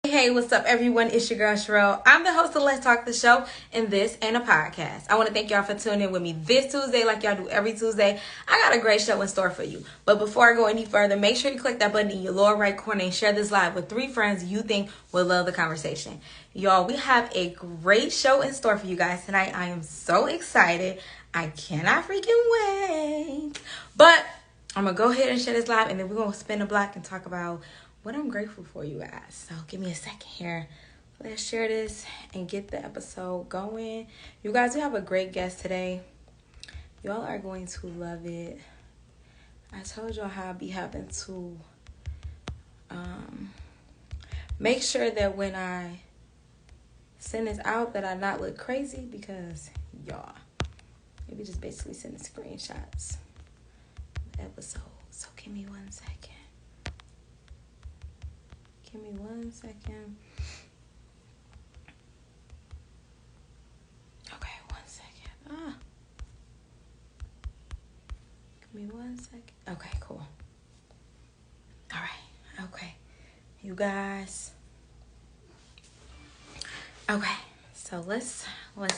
Hey, what's up, everyone? It's your girl, Sherelle. I'm the host of Let's Talk the Show, and this ain't a podcast. I want to thank y'all for tuning in with me this Tuesday, like y'all do every Tuesday. I got a great show in store for you. But before I go any further, make sure you click that button in your lower right corner and share this live with 3 friends you think will love the conversation. Y'all, we have a great show in store for you guys tonight. I am so excited. I cannot freaking wait. But I'm going to go ahead and share this live, and then we're going to spin the block and talk about what I'm grateful for, you guys. So give me a second here. Let's share this and get the episode going. You guys, we have a great guest today. Y'all are going to love it. I told y'all how I'll be having to make sure that when I send this out that I not look crazy, because y'all, maybe just basically send the screenshots of the episode. So give me 1 second. Give me 1 second. Okay, 1 second. Give me 1 second. Okay, cool. All right. Okay. You guys. Okay. So let's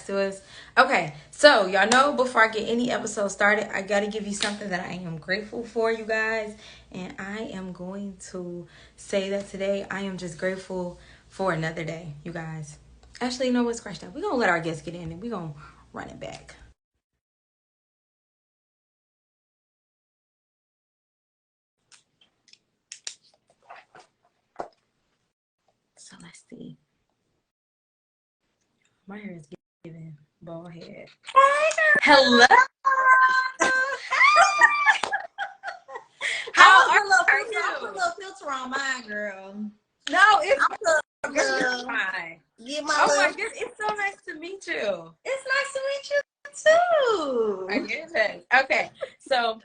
do this. Okay. So y'all know before I get any episode started, I got to give you something that I am grateful for, you guys. And I am going to say that today I am just grateful for another day, you guys. Actually, you know what? Scratch that. We're going to let our guests get in and we're going to run it back. So let's see. My hair is giving bald head. Hello. How are you? I put a little filter on mine, girl. No, it's good. fine. Get Oh my goodness, it's so nice to meet you. It's nice to meet you too. My goodness. Okay, so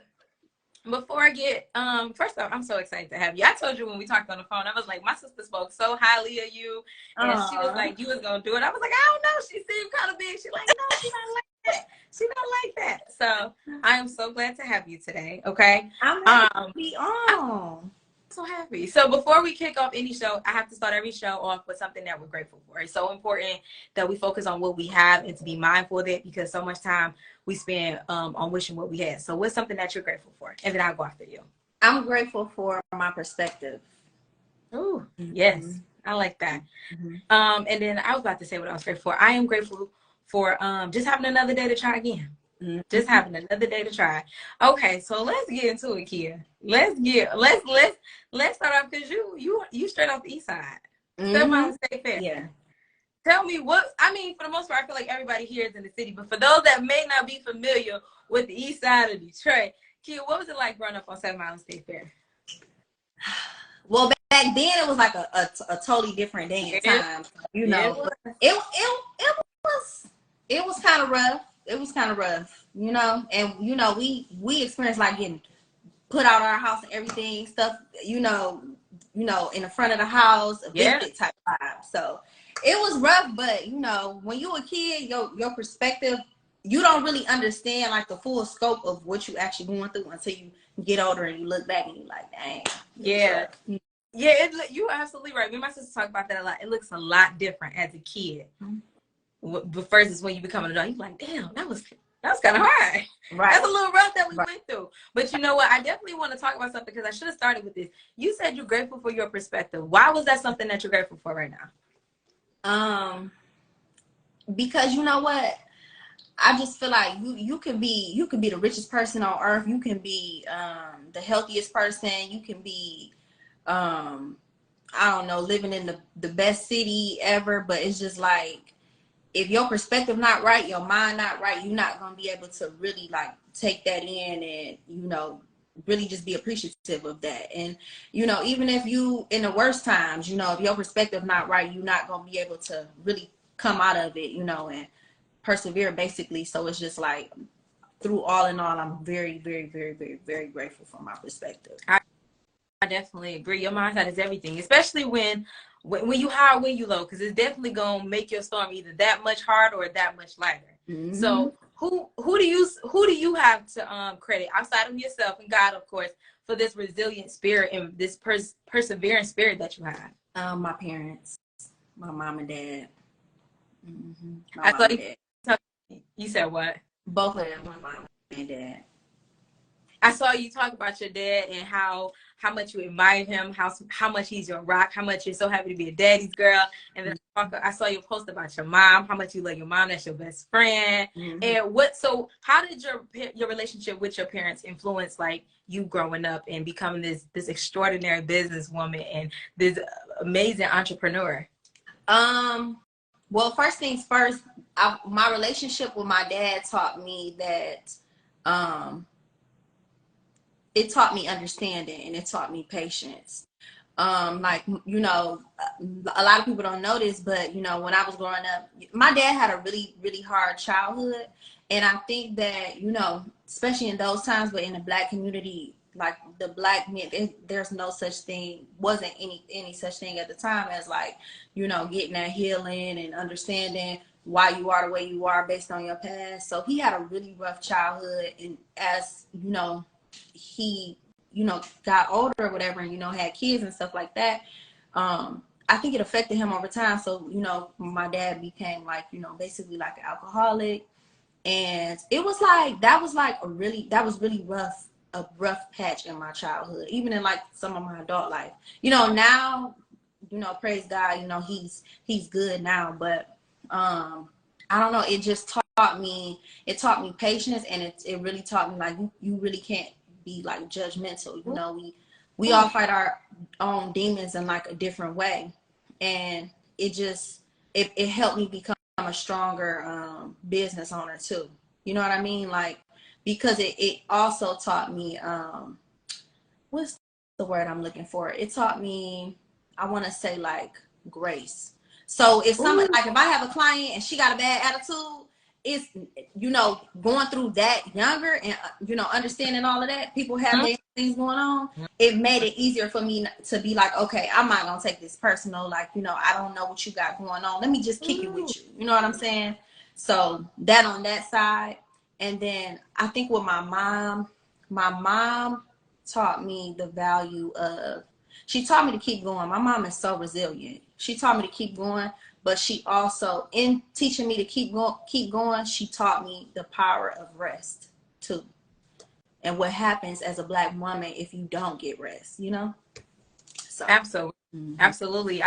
before I get first off, I'm so excited to have you. I told you when we talked on the phone, I was like, my sister spoke so highly of you, and she was like, you was gonna do it. I was like, I don't know. She seemed kind of big. She's like, no, she's not like that. She's not like that. So I am so glad to have you today. Okay. I'm happy to be on. So happy. So before we kick off any show, I have to start every show off with something that we're grateful for. It's so important that we focus on what we have and to be mindful of it, because so much time we spend on wishing what we had. So what's something that you're grateful for? And then I'll go after you. I'm grateful for my perspective. Oh, yes. I like that. Mm-hmm. And then I was about to say what I was grateful for. I am grateful for just having another day to try again. Mm-hmm. Just having another day to try. Okay, so let's get into it, Kia. Let's start off, because you straight off the east side. Mm-hmm. State Fair. Yeah. Tell me what, I mean, for the most part, I feel like everybody here is in the city, but for those that may not be familiar with the east side of Detroit, Kia, what was it like growing up on 7 Mile State Fair? Well, back then it was like a totally different day and time. You know, it was kind of rough. It was kind of rough, you know, and you know we experienced like getting put out of our house and everything, stuff, you know, in the front of the house, evicted type vibe. So it was rough, but you know, when you a kid, your perspective, you don't really understand like the full scope of what you actually going through until you get older and you look back and you're like, dang. Yeah. Yeah, you're absolutely right. Me and my sister talk about that a lot. It looks a lot different as a kid. Mm-hmm. But first is when you become an adult, you're like, damn, that was kind of hard. Right. That's a little rough that we went through. But you know what? I definitely want to talk about something, because I should have started with this. You said you're grateful for your perspective. Why was that something that you're grateful for right now? Because you know what? I just feel like you can be the richest person on earth. You can be the healthiest person. You can be I don't know, living in the best city ever. But it's just like, if your perspective not right, your mind not right, you're not going to be able to really like take that in and, you know, really just be appreciative of that. And, you know, even if you in the worst times, you know, if your perspective not right, you're not going to be able to really come out of it, you know, and persevere basically. So it's just like, through all in all, I'm very, very, very, very, very grateful for my perspective. I definitely agree. Your mindset is everything, especially when you high, when you low, because it's definitely gonna make your storm either that much harder or that much lighter. Mm-hmm. So who do you have to credit outside of yourself and God, of course, for this resilient spirit and this persevering spirit that you have? My parents, my mom and dad. My I mom thought and dad. you said what? Both of them, my mom and dad. I saw you talk about your dad and how much you admire him, how much he's your rock, how much you're so happy to be a daddy's girl. And then I saw your post about your mom, how much you love your mom, that's your best friend. And how did your relationship with your parents influence like you growing up and becoming this extraordinary businesswoman and this amazing entrepreneur? Well, first things first, my relationship with my dad taught me that it taught me understanding and it taught me patience. Like, you know, a lot of people don't know this, but, you know, when I was growing up, my dad had a really, really hard childhood. And I think that, you know, especially in those times, but in the Black community, like the Black men, there's no such thing, wasn't any such thing at the time as like, you know, getting that healing and understanding why you are the way you are based on your past. So he had a really rough childhood. And as, you know, he, you know, got older or whatever and, you know, had kids and stuff like that, I think it affected him over time. So, you know, my dad became like, you know, basically like an alcoholic. And it was like, that was really rough, a rough patch in my childhood, even in like some of my adult life. You know, now, you know, praise God, you know, he's good now. But I don't know, it just taught me patience, and it really taught me like you really can't be like judgmental. You know, we all fight our own demons in like a different way, and it just it helped me become a stronger business owner too. You know what I mean? Like, because it also taught me what's the word I'm looking for? It taught me, I want to say like grace. So if someone, like if I have a client and she got a bad attitude, it's, you know, going through that younger and, you know, understanding all of that, people have their things going on. It made it easier for me to be like, okay, I'm not going to take this personal. Like, you know, I don't know what you got going on. Let me just kick it with you. You know what I'm saying? So that on that side. And then I think with my mom taught me the value of, she taught me to keep going. My mom is so resilient. She taught me to keep going, but she also, in teaching me to keep going, she taught me the power of rest too. And what happens as a Black woman if you don't get rest, you know? So Absolutely. Absolutely.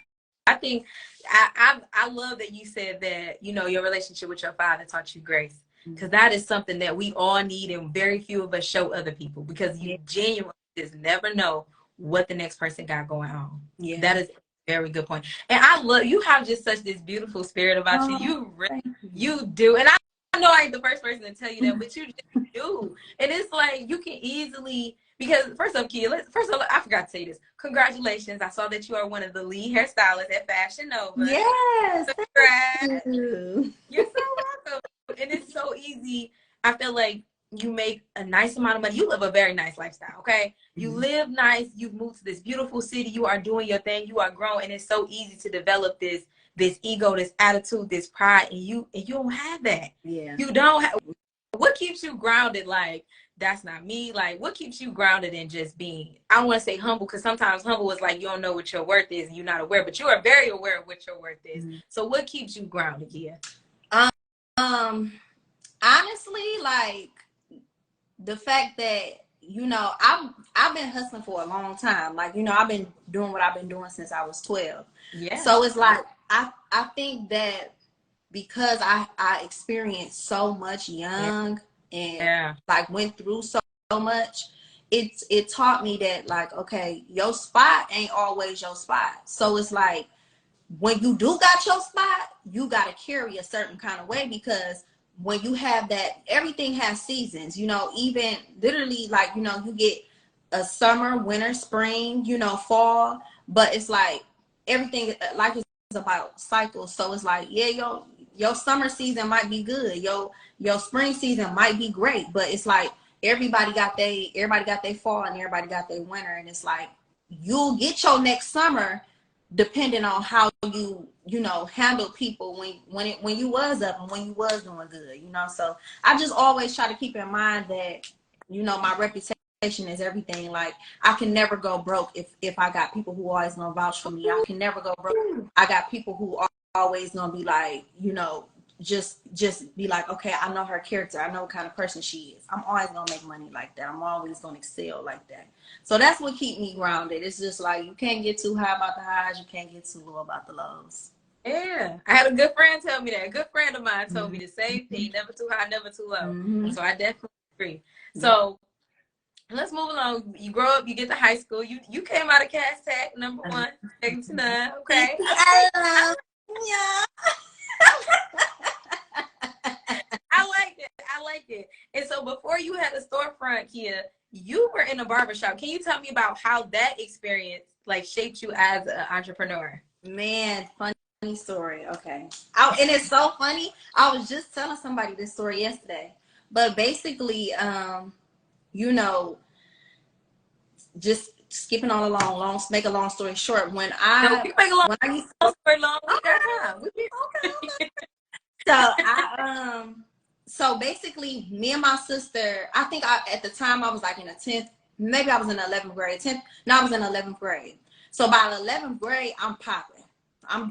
I think I love that you said that, you know, your relationship with your father taught you grace, because that is something that we all need, and very few of us show other people, because you genuinely just never know what the next person got going on. Yeah, that is a very good point. And I love, you have just such this beautiful spirit about you. You really, you do. And I know I ain't the first person to tell you that, but you just do. And it's like you can easily, because first off, Kia, I forgot to say this. Congratulations. I saw that you are one of the lead hairstylists at Fashion Nova. Yes. Congrats. You're so welcome. And it's so easy. I feel like you make a nice amount of money. You live a very nice lifestyle, okay? You live nice. You've moved to this beautiful city. You are doing your thing. You are growing. And it's so easy to develop this ego, this attitude, this pride. And you don't have that. Yeah. You don't have. What keeps you grounded? Like, that's not me. Like, what keeps you grounded in just being, I don't want to say humble, because sometimes humble is like you don't know what your worth is and you're not aware, but you are very aware of what your worth is. So what keeps you grounded here? Honestly, like the fact that, you know, I've been hustling for a long time. Like, you know, I've been doing what I've been doing since I was 12. Yeah. So it's like I think that because I experienced so much young and like went through so much, it taught me that like, okay, your spot ain't always your spot. So it's like when you do got your spot, you got to carry a certain kind of way, because when you have that, everything has seasons, you know, even literally like, you know, you get a summer, winter, spring, you know, fall, but it's like everything like is about cycles. So it's like, yeah, your summer season might be good, your spring season might be great, but it's like everybody got their fall and everybody got their winter, and it's like you'll get your next summer depending on how you know handle people when you was up and when you was doing good, you know. So I just always try to keep in mind that, you know, my reputation is everything. Like, I can never go broke if I got people who always gonna vouch for me. I can never go broke. I got people who are always gonna be like, you know, just be like, okay, I know her character. I know what kind of person she is. I'm always gonna make money like that. I'm always gonna excel like that. So that's what keep me grounded. It's just like, you can't get too high about the highs. You can't get too low about the lows. Yeah, I had a good friend tell me that. A good friend of mine told me the same thing. Never too high, never too low. So I definitely agree. So let's move along. You grow up, you get to high school. You came out of Cass Tech, number 1, second to none. Okay. Yeah. I like it. I like it. And so before you had a storefront, Kia, you were in a barbershop. Can you tell me about how that experience like shaped you as an entrepreneur? Man, funny story. Okay. And it's so funny. I was just telling somebody this story yesterday. But basically, you know, just skipping on along, make a long story short. When I we make a long story long, we got time. Okay. So so basically, me and my sister, I think at the time I was like in the 10th, maybe I was in the 11th grade. 10th, no, I was in the 11th grade. So by the 11th grade, I'm popping. I'm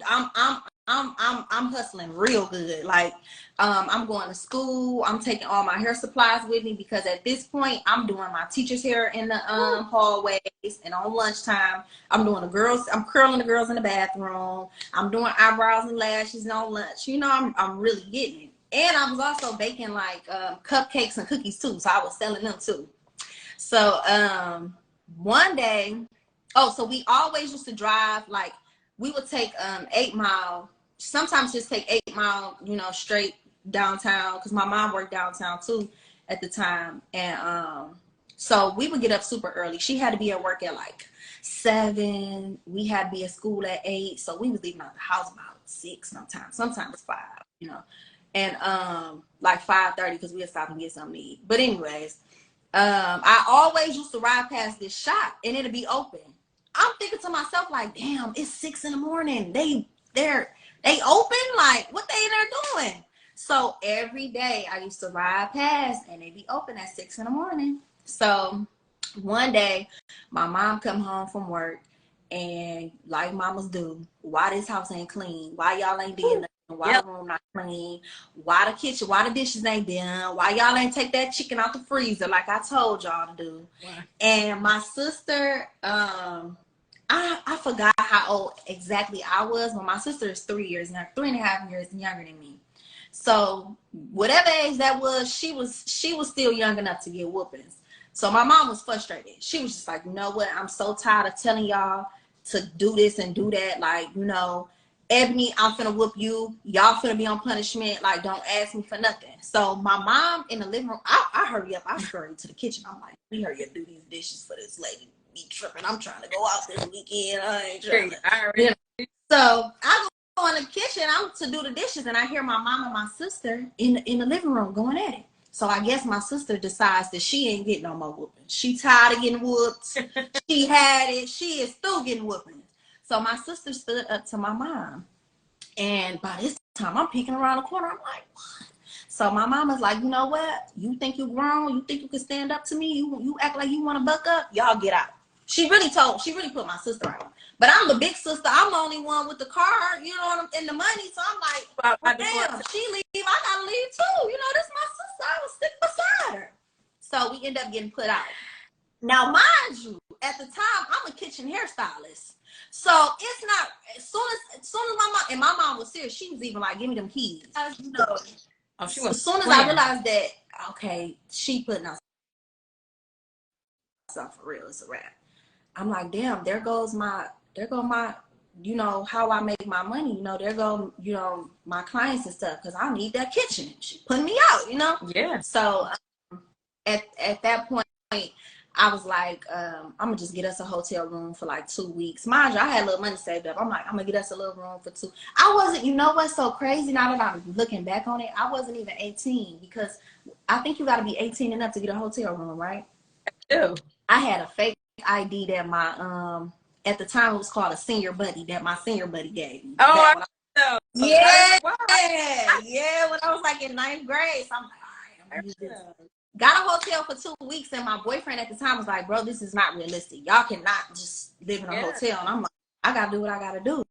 hustling real good. Like, I'm going to school. I'm taking all my hair supplies with me because at this point I'm doing my teacher's hair in the hallways, and on lunchtime I'm doing I'm curling the girls in the bathroom. I'm doing eyebrows and lashes on lunch. You know, I'm really getting it. And I was also baking like cupcakes and cookies too. So I was selling them too. So one day, so we always used to drive, like, we would take 8 Mile, sometimes just take 8 Mile, you know, straight downtown, because my mom worked downtown too at the time. And so we would get up super early. She had to be at work at like 7. We had to be at school at 8. So we was leaving out the house about 6 sometimes 5, you know. And like 5:30, because we'd stop and get something to eat. But anyways, I always used to ride past this shop and it'd be open. I'm thinking to myself, like, damn, it's 6 in the morning. They open? Like, what they in there doing? So every day I used to ride past and they be open at 6 in the morning. So one day my mom come home from work, and like mamas do, why this house ain't clean? Why y'all ain't did nothing? Why the room not clean? Why the kitchen? Why the dishes ain't done? Why y'all ain't take that chicken out the freezer like I told y'all to do? Wow. And my sister, I forgot how old exactly I was, but my sister is 3.5 years younger than me. So whatever age that was, she was still young enough to get whoopings. So my mom was frustrated. She was just like, you know what? I'm so tired of telling y'all to do this and do that. Like, you know, Ebony, I'm finna whoop you. Y'all finna be on punishment. Like, don't ask me for nothing. So my mom in the living room, I hurry up. I scurry to the kitchen. I'm like, we hurry up, do these dishes for this lady. Be tripping. I'm trying to go out this weekend. I ain't trying to. So I go in the kitchen. I'm to do the dishes, and I hear my mom and my sister in the living room going at it. So I guess my sister decides that she ain't getting no more whooping. She tired of getting whooped. She had it. She is still getting whooping. So my sister stood up to my mom. And by this time, I'm peeking around the corner. I'm like, what? So my mama's like, you know what? You think you grown? You think you can stand up to me? You act like you want to buck up? Y'all get out. She really put my sister out. But I'm the big sister. I'm the only one with the car, you know, and the money. So I'm like, well, damn, she leave, I gotta leave too. You know, this is my sister. I was sitting beside her. So we end up getting put out. Now, mind you, at the time, I'm a kitchen hairstylist. So it's not, as soon as my mom was serious, she was even like, give me them keys. You know, as soon as I realized that, okay, she putting us for real, it's a wrap. I'm like, damn, there goes my, you know, how I make my money. You know, there go, you know, my clients and stuff, because I need that kitchen. She putting me out, you know? Yeah. So at that point, I was like, I'm going to just get us a hotel room for like 2 weeks. Mind you, I had a little money saved up. I'm like, I'm going to get us a little room for 2. I wasn't, you know what's so crazy now that I'm looking back on it? I wasn't even 18, because I think you got to be 18 enough to get a hotel room, right? Yeah. I had a fake ID that my at the time it was called a senior buddy, that my senior buddy gave me. Oh, yeah, when I was like in 9th grade. So I'm like, all right, I'm gonna use this. got a hotel for 2 weeks, and my boyfriend at the time was like, bro, this is not realistic. Y'all cannot just live in a hotel. And I'm like, I gotta do what I gotta do.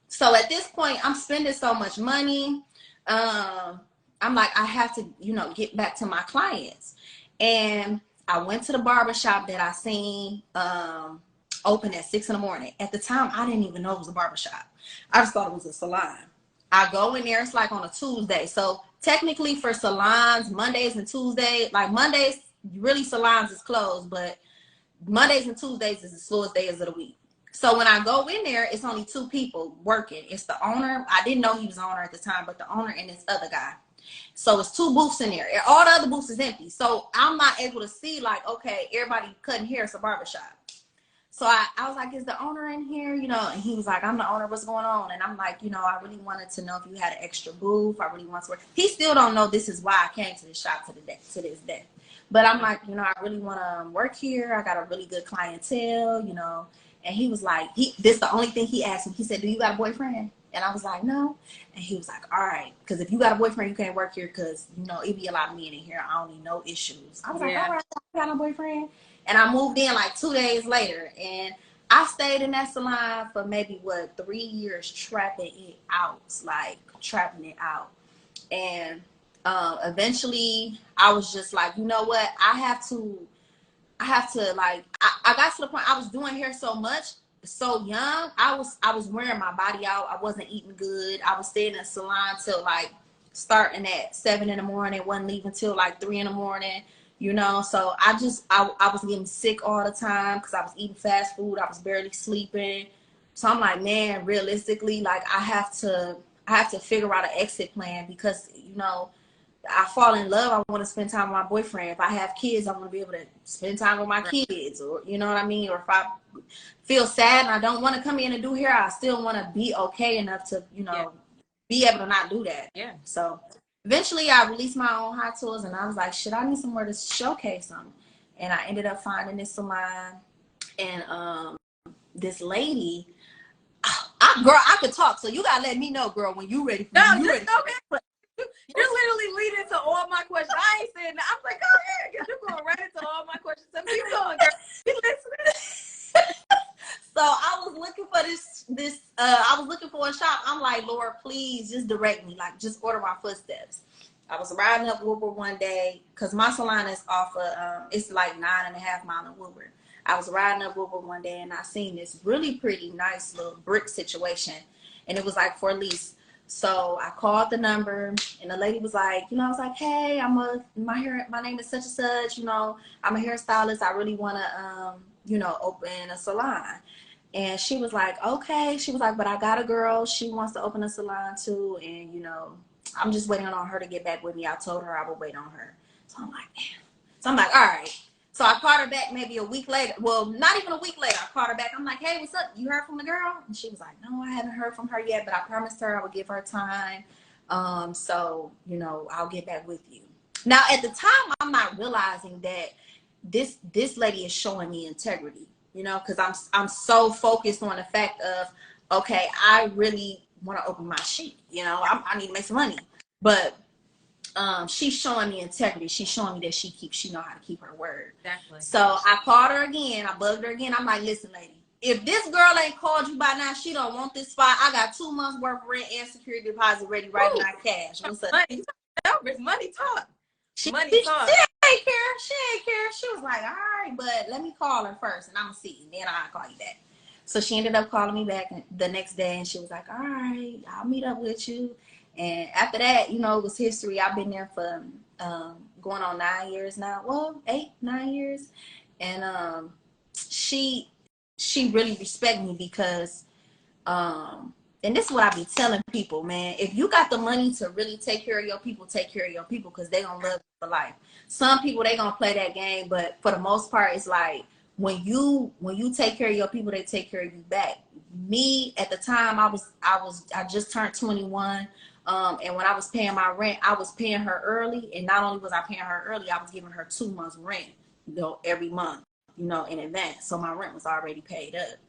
So at this point, I'm spending so much money. I'm like, I have to, get back to my clients. And I went to the barbershop that I seen open at 6 in the morning. At the time, I didn't even know it was a barbershop. I just thought it was a salon. I go in there, it's like on a Tuesday. So technically for salons, Mondays and Tuesdays, like Mondays, really salons is closed, but Mondays and Tuesdays is the slowest days of the week. So when I go in there, it's only 2 people working. It's the owner. I didn't know he was the owner at the time, but the owner and this other guy. So it's 2 booths in there. All the other booths is empty. So I'm not able to see, like, okay, everybody cutting hair. It's a barbershop. So I was like, is the owner in here? And he was like, I'm the owner. What's going on? And I'm like, I really wanted to know if you had an extra booth. I really want to work. He still don't know this is why I came to the shop to this day. But I'm like, I really want to work here. I got a really good clientele, And he was like, this the only thing he asked me. He said, do you got a boyfriend? And I was like, no. And he was like, all right. Because if you got a boyfriend, you can't work here because, it be a lot of men in here. I don't need no issues. I was like, all right, I got no boyfriend. And I moved in like 2 days later. And I stayed in that salon for maybe, 3 years, trapping it out. And eventually I was just like, you know what? I have to like, I got to the point I was doing hair so much, so young. I was wearing my body out. I wasn't eating good. I was staying in the salon till like starting at 7 in the morning, wasn't leaving till like 3 in the morning, So I was getting sick all the time because I was eating fast food. I was barely sleeping. So I'm like, man, realistically, like I have to figure out an exit plan because, I fall in love. I want to spend time with my boyfriend. If I have kids, I want to be able to spend time with my kids, or you know what I mean? Or if I feel sad and I don't want to come in and do hair, I still want to be okay enough to, be able to not do that. Yeah. So eventually I released my own hot tools and I was like, shit, I need somewhere to showcase them. And I ended up finding this salon and this lady, girl, I could talk. So you got to let me know, girl, when you ready. You ready. You're literally leading to all my questions. I ain't saying that. I'm like, go ahead, because you're going right into all my questions. So keep going, girl. You listening? So I was looking for I was looking for a shop. I'm like, Lord, please just direct me. Like, just order my footsteps. I was riding up Woodward one day because my salon is off of, it's like 9.5 miles in Woodward. I was riding up Woodward one day and I seen this really pretty nice little brick situation. And it was like for lease. So I called the number and the lady was like, I was like, hey, my name is such and such, I'm a hairstylist. I really want to, open a salon. And she was like, okay. She was like, but I got a girl. She wants to open a salon too. And, I'm just waiting on her to get back with me. I told her I would wait on her. So I'm like, damn. So I'm like, all right. So I called her back maybe a week later. Well, not even a week later. I called her back. I'm like, hey, what's up? You heard from the girl? And she was like, no, I haven't heard from her yet, but I promised her I would give her time. So, I'll get back with you. Now, at the time, I'm not realizing that this lady is showing me integrity, because I'm so focused on the fact of, okay, I really want to open my shop. I need to make some money. But she's showing me integrity. She's showing me that she know how to keep her word. Exactly. So I called her again. I bugged her again. I'm like, listen, lady, if this girl ain't called you by now, she don't want this spot. I got 2 months worth of rent and security deposit ready right now, cash. What's up? Money talk. She ain't care. She was like, all right, but let me call her first and I'm gonna see. Then I'll call you back. So she ended up calling me back the next day and she was like, all right, I'll meet up with you. And after that, it was history. I've been there for going on 9 years now. Well, 8, 9 years. And she really respect me because, and this is what I be telling people, man. If you got the money to really take care of your people, take care of your people because they gonna love you for life. Some people, they gonna play that game, but for the most part, it's like when you take care of your people, they take care of you back. Me, at the time, I just turned 21. And when I was paying my rent, I was paying her early. And not only was I paying her early, I was giving her 2 months rent, every month, in advance. So my rent was already paid up.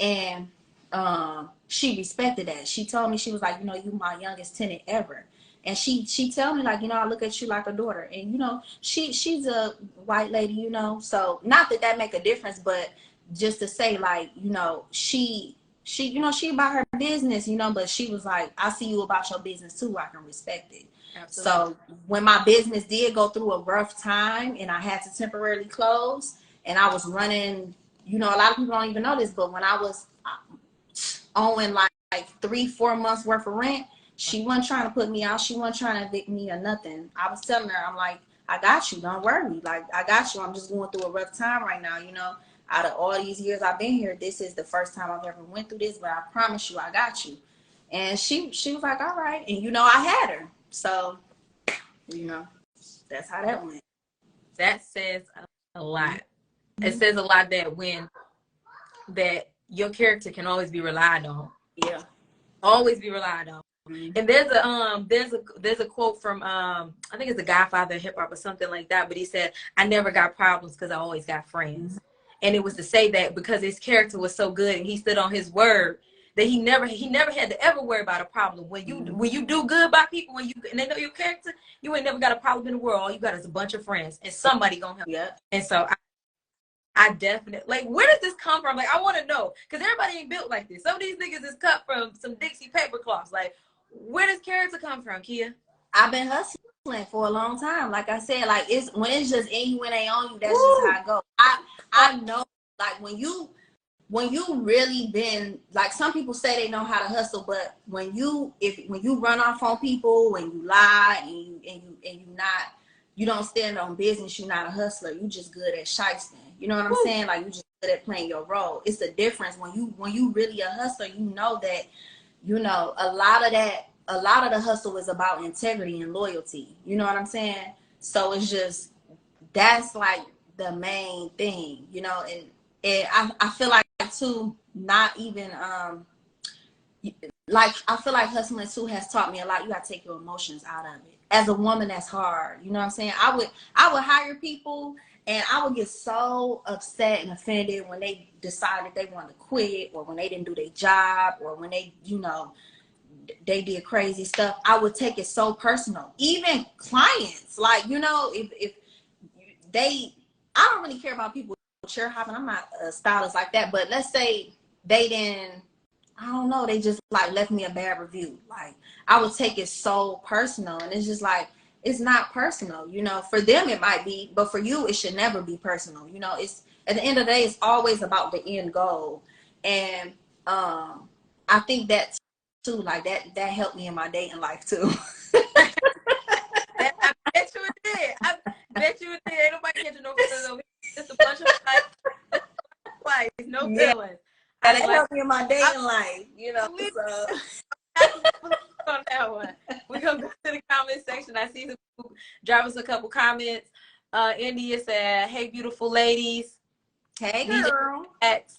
And she respected that. She told me, she was like, you my youngest tenant ever. And she tell me, like, you know, I look at you like a daughter. And, you know, she's a white lady, you know. So not that make a difference, but just to say, like, you know, she you know, she about her business, you know, but she was like, I see you about your business too. I can respect it. Absolutely. So when my business did go through a rough time and I had to temporarily close and I was running, you know, a lot of people don't even know this, but when I was owing like 3-4 months worth of rent, she wasn't trying to put me out. She wasn't trying to evict me or nothing. I was telling her, I'm like, I got you. Don't worry. Like, I got you. I'm just going through a rough time right now. You know, out of all these years I've been here, this is the first time I've ever went through this, but I promise you, I got you. And she was like, all right. And, you know, I had her. So, you know, that's how that went. That says a lot. Mm-hmm. It says a lot that your character can always be relied on. Yeah. Always be relied on. Mm-hmm. And there's a quote from I think it's the Godfather of hip hop or something like that, but he said, I never got problems because I always got friends. Mm-hmm. And it was to say that because his character was so good and he stood on his word, that he never had to ever worry about a problem. When you do good by people, and they know your character, you ain't never got a problem in the world. All you got is a bunch of friends and somebody gonna help. Yeah. And so I definitely, like, where does this come from? Like, I want to know, because everybody ain't built like this. Some of these niggas is cut from some Dixie paper cloths. Like, where does character come from, Kia? I've been hustling for a long time. Like I said, like, when it's just in you, when they on you, that's just how it goes. I know, like, when you really been, like, some people say they know how to hustle, but when you run off on people, when you lie and you don't stand on business, you're not a hustler. You just good at shysting. You know what I'm saying? Like, you just good at playing your role. It's a difference when you really a hustler. You know that, you know, a lot of the hustle is about integrity and loyalty. You know what I'm saying? So it's just, that's like the main thing, you know. And I feel like too, not even like, I feel like hustling too has taught me a lot. You gotta take your emotions out of it. As a woman, that's hard. You know what I'm saying? I would hire people and I would get so upset and offended when they decided they wanted to quit, or when they didn't do their job, or when they, you know, they did crazy stuff. I would take it so personal. Even clients, like, you know, if they, I don't really care about people chair hopping. I'm not a stylist like that, but let's say they didn't, I don't know, they just like left me a bad review. Like, I would take it so personal, and it's just like, it's not personal, you know. For them it might be, but for you it should never be personal. You know, it's, at the end of the day, it's always about the end goal. And I think that too, like, that helped me in my dating life too. I bet you it did. I bet you it did. Ain't nobody catching no feelings over here. Just a bunch of life. No feelings. That helped me in my dating life, you know. So on that one. We're gonna go to the comment section. I see some people drop us a couple comments. India said, hey, beautiful ladies. Hey, girl. X.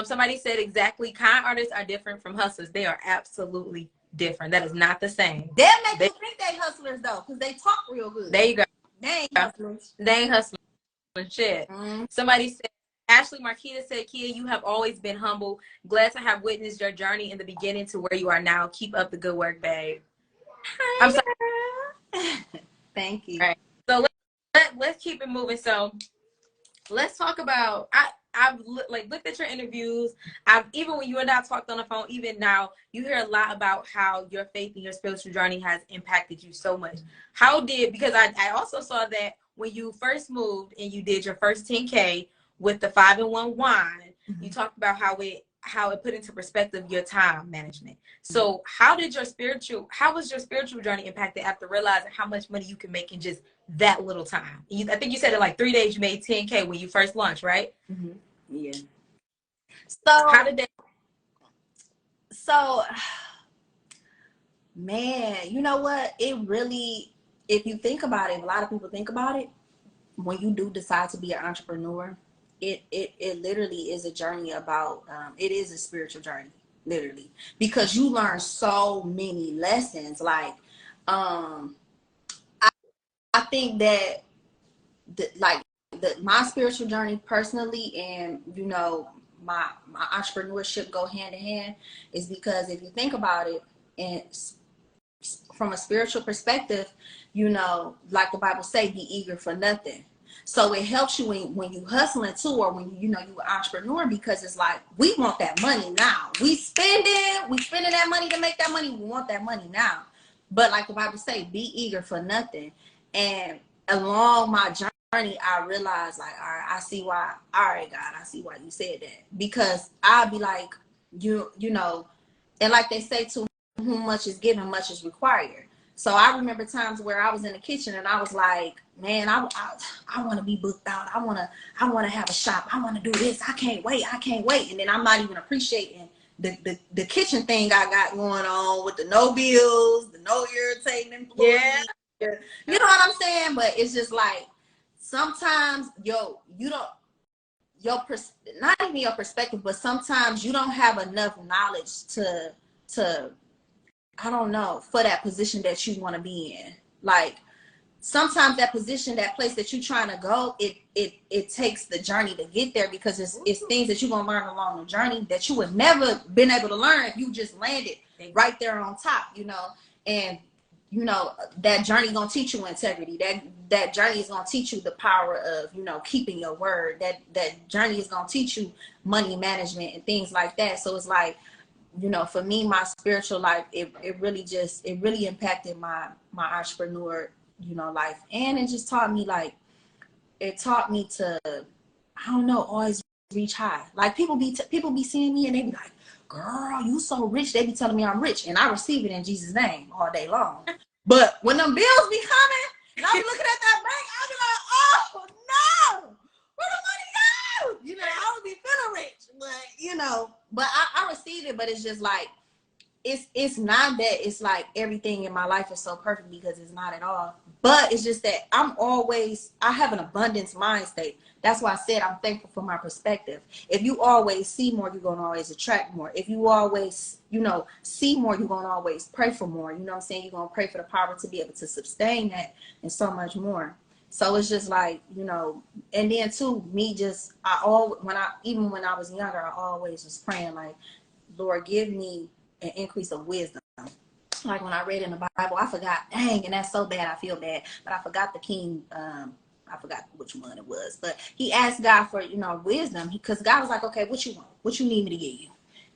Somebody said, exactly, kind artists are different from hustlers. They are absolutely different. That is not the same. They'll make you think they hustlers though, because they talk real good. There you go. They ain't hustlers. They ain't hustlers. Shit. Mm-hmm. Somebody said, Ashley Marquita said, Kia, you have always been humble. Glad to have witnessed your journey in the beginning to where you are now. Keep up the good work, babe. Hi, I'm sorry. Thank you. All right. So let's keep it moving. So let's talk about, I've looked at your interviews. Even when you and I talked on the phone, even now, you hear a lot about how your faith and your spiritual journey has impacted you so much. Because I also saw that when you first moved and you did your first 10K with the 5-in-1 wine, mm-hmm. you talked about how it put into perspective your time management. So how was your spiritual journey impacted after realizing how much money you can make in just that little time? I think you said in like 3 days you made 10K when you first launched, right? Mm-hmm. Yeah. So how did that? So, man, you know what? It really, if you think about it, a lot of people think about it, when you do decide to be an entrepreneur, it literally is a journey about, it is a spiritual journey, literally, because you learn so many lessons. Like, I think that my spiritual journey personally, and, you know, my entrepreneurship go hand in hand, is because if you think about it, and from a spiritual perspective, you know, like the Bible say, be eager for nothing. So it helps you when you hustling too, or when you know you an entrepreneur, because it's like we want that money now. We spending that money to make that money. We want that money now. But like the Bible say, be eager for nothing. And along my journey, I realized like, all right, I see why. All right, God, I see why you said that, because I'll be like, you know, and like they say too, whom much is given, much is required. So I remember times where I was in the kitchen and I was like, man, I want to be booked out. I want to have a shop. I want to do this. I can't wait. And then I'm not even appreciating the kitchen thing I got going on with the no bills, the no irritating employees. Yeah. You know what I'm saying? But it's just like, sometimes, not even your perspective, but sometimes you don't have enough knowledge to I don't know, for that position that you want to be in. Like, sometimes that position, that place that you're trying to go, it takes the journey to get there, because it's things that you're going to learn along the journey that you would never been able to learn if you just landed right there on top, you know. And, you know, that journey going to teach you integrity. That journey is going to teach you the power of, you know, keeping your word. That journey is going to teach you money management and things like that. So it's like, you know, for me, my spiritual life, it really impacted my entrepreneur, you know, life. And it just taught me, like, it taught me to, I don't know, always reach high. Like, people be seeing me and they be like, girl, you so rich. They be telling me I'm rich, and I receive it in Jesus' name all day long. But when them bills be coming and I be looking at that bank, I be like, oh no, where the money go? You know, I would be feeling rich, but you know, but I received it. But it's just like, it's not that it's like everything in my life is so perfect, because it's not at all. But it's just that I have an abundance mind state. That's why I said I'm thankful for my perspective. If you always see more, you're going to always attract more. If you always, you know, see more, you're going to always pray for more. You know what I'm saying? You're going to pray for the power to be able to sustain that, and so much more. So it's just like, you know, and then too, even when I was younger, I always was praying like, Lord, give me an increase of wisdom. Like when I read in the Bible, I forgot, dang, and that's so bad, I feel bad, but I forgot the king, I forgot which one it was, but he asked God for, you know, wisdom, because God was like, okay, what you want? What you need me to give you?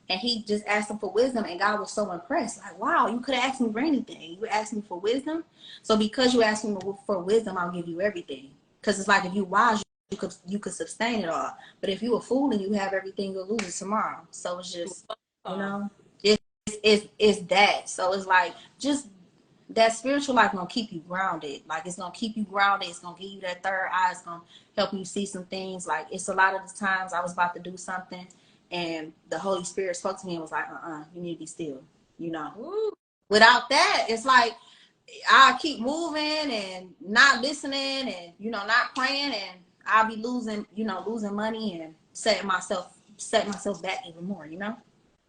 And he just asked him for wisdom, and God was so impressed. Like, wow, you could have asked me for anything. You asked me for wisdom. So because you asked me for wisdom, I'll give you everything. Because it's like, if you wise, you could sustain it all. But if you a fool and you have everything, you'll lose it tomorrow. So it's just, you know, it's that. So it's like, just that spiritual life gonna keep you grounded. Like, it's gonna keep you grounded. It's gonna give you that third eye. It's gonna help you see some things. Like, it's a lot of the times I was about to do something, and the Holy Spirit spoke to me and was like, you need to be still, you know. Ooh. Without that, it's like I'll keep moving and not listening, and, you know, not praying, and I'll be losing money and setting myself back even more, you know.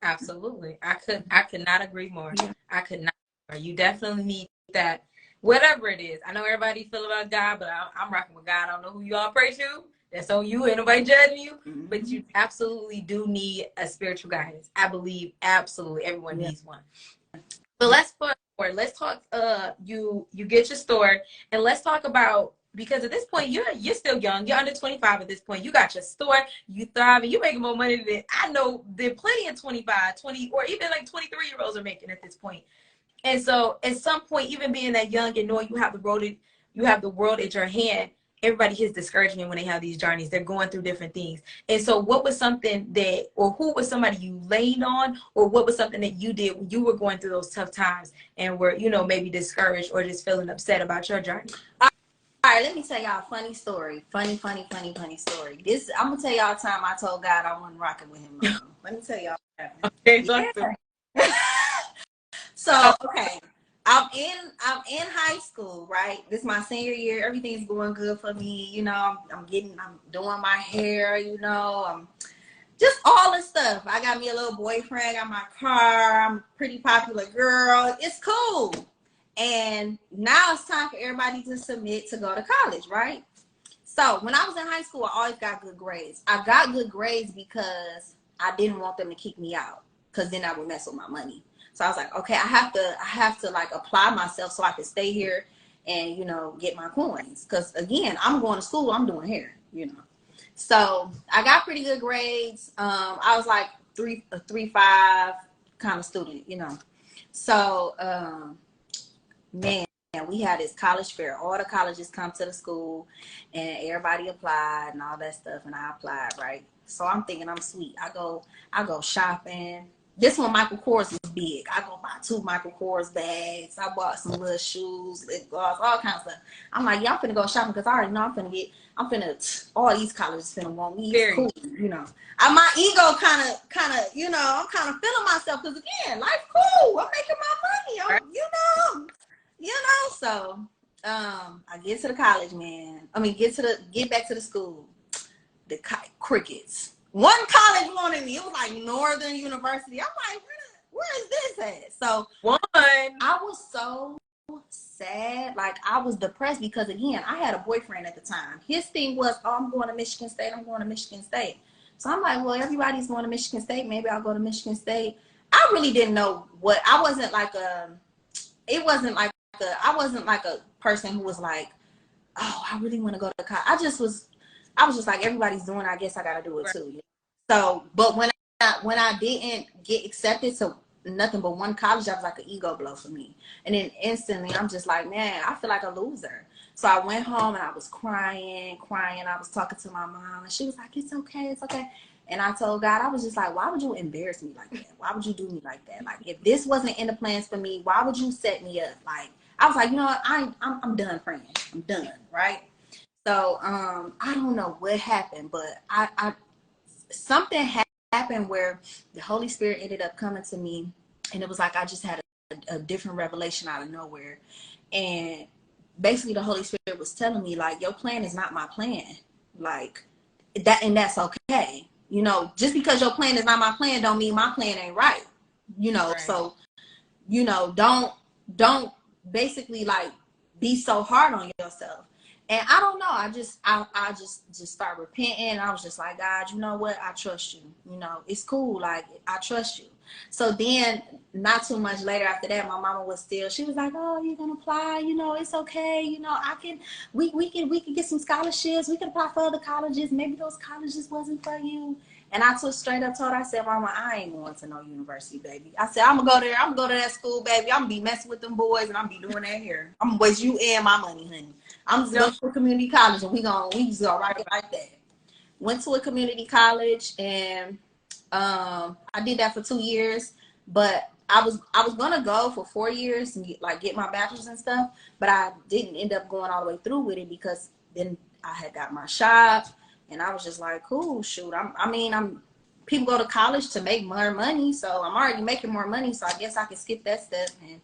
Absolutely. I could not agree more. Yeah. I could not. You definitely need that, whatever it is. I know everybody feel about God, but I'm rocking with God. I don't know who you all pray to. That's on you. Ain't nobody judging you. Mm-hmm. But you absolutely do need a spiritual guidance. I believe absolutely everyone needs one. But let's talk. You get your store, and let's talk about, because at this point you're still young. You're under 25 at this point. You got your store. You thriving. You making more money than I know there plenty of 25, 20, or even like 23-year-olds are making at this point. And so at some point, even being that young and knowing you have the world at your hand, everybody hits discouragement when they have these journeys. They're going through different things. And so what was something that, or who was somebody you leaned on, or what was something that you did when you were going through those tough times and were, you know, maybe discouraged or just feeling upset about your journey? All right, let me tell y'all a funny story. Funny story. I'm going to tell y'all a time I told God I wasn't rocking with him. Let me tell y'all what happened. Okay, So, okay. I'm in high school, right? This is my senior year. Everything's going good for me. You know, I'm doing my hair, you know, I'm just all this stuff. I got me a little boyfriend, got my car. I'm a pretty popular girl. It's cool. And now it's time for everybody to submit to go to college, right? So when I was in high school, I always got good grades. I got good grades because I didn't want them to kick me out, because then I would mess with my money. So I was like, okay, I have to like apply myself so I can stay here and, you know, get my coins. Because again, I'm going to school, I'm doing hair, you know. So I got pretty good grades. I was like a 3.5 kind of student, you know. So man, we had this college fair. All the colleges come to the school and everybody applied and all that stuff. And I applied, right? So I'm thinking I'm sweet. I go shopping. This one, Michael Kors was big. I go buy 2 Michael Kors bags. I bought some little shoes, lip gloss, all kinds of stuff. I'm like, yeah, I'm finna go shopping because I already know all these colleges finna want me. It's cool, you know. My ego kind of, you know, I'm kind of feeling myself because again, life cool. I'm making my money. You know. So I get to the college, man. I mean, get back to the school. The crickets. One college wanted me. It was like Northern University. I'm like, where is this at? So I was so sad. Like I was depressed because again, I had a boyfriend at the time. His thing was, oh, I'm going to Michigan State. I'm going to Michigan State. So I'm like, well, everybody's going to Michigan State. Maybe I'll go to Michigan State. I really didn't know what. I wasn't like I wasn't like a person who was like, oh, I really want to go to college. I was just like, everybody's doing it, I guess I got to do it too. So, but when I didn't get accepted to nothing but one college, that was like an ego blow for me. And then instantly, I'm just like, man, I feel like a loser. So I went home and I was crying. I was talking to my mom and she was like, it's okay. And I told God, I was just like, why would you embarrass me like that? Why would you do me like that? Like, if this wasn't in the plans for me, why would you set me up? Like, I was like, you know what? I'm done praying. I'm done, right? So I don't know what happened, but something happened where the Holy Spirit ended up coming to me, and it was like I just had a different revelation out of nowhere. And basically the Holy Spirit was telling me, like, your plan is not my plan. Like that, and that's okay. You know, just because your plan is not my plan don't mean my plan ain't right. You know, right. So, you know, don't basically like be so hard on yourself. And I don't know, I just start repenting. I was just like, God, you know what? I trust you. You know, it's cool. Like, I trust you. So then not too much later after that, my mama was still, she was like, oh, you're going to apply. You know, it's okay. You know, we can get some scholarships. We can apply for other colleges. Maybe those colleges wasn't for you. And I straight up told her, I said, Mama, I ain't going to no university, baby. I said, I'm going to go there. I'm going to go to that school, baby. I'm going to be messing with them boys and I'm going to be doing that here. I'm going to waste you and my money, honey. I'm just going to a community college and we just go right like that. Went to a community college and I did that for 2 years, but I was going to go for 4 years and get my bachelor's and stuff, but I didn't end up going all the way through with it because then I had got my shop. And I was just like, cool, shoot. People go to college to make more money, so I'm already making more money, so I guess I can skip that step. And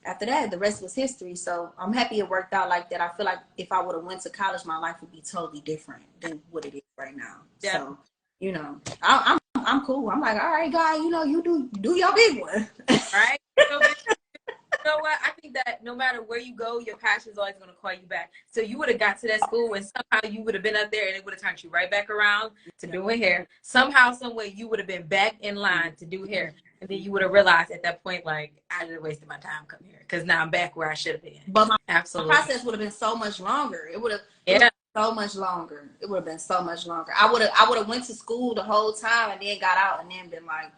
after that, the rest was history. So I'm happy it worked out like that. I feel like if I would have went to college, my life would be totally different than what it is right now. Yeah. So, you know, I'm cool. I'm like, all right, God, you know, you do your big one. Right. You know what? I think that no matter where you go, your passion is always going to call you back. So you would have got to that school and somehow you would have been up there and it would have turned you right back around to doing hair. Somehow, some way, you would have been back in line to do hair. And then you would have realized at that point, like, I just wasted my time coming here because now I'm back where I should have been. But my process would have been so much longer. It would have been so much longer. It would have been so much longer. I would have went to school the whole time and then got out and then been like,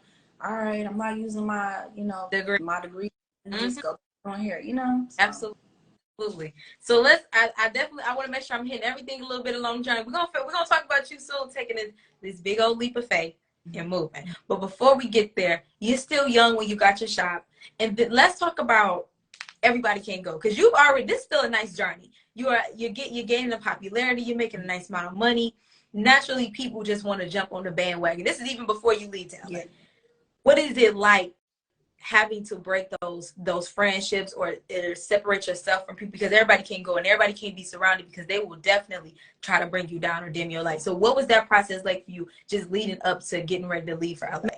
all right, I'm not using my, you know, my degree. And just go on here, you know. So. Absolutely. So I want to make sure I'm hitting everything a little bit along the journey. We're gonna talk about you soon, taking this big old leap of faith and moving. But before we get there, you're still young when you got your shop, and let's talk about everybody can't go because this is still a nice journey. You're gaining the popularity. You're making a nice amount of money. Naturally, people just want to jump on the bandwagon. This is even before you leave town. Yeah. What is it like having to break those friendships or separate yourself from people because everybody can't go and everybody can't be surrounded because they will definitely try to bring you down or dim your light. So what was that process like for you just leading up to getting ready to leave for LA?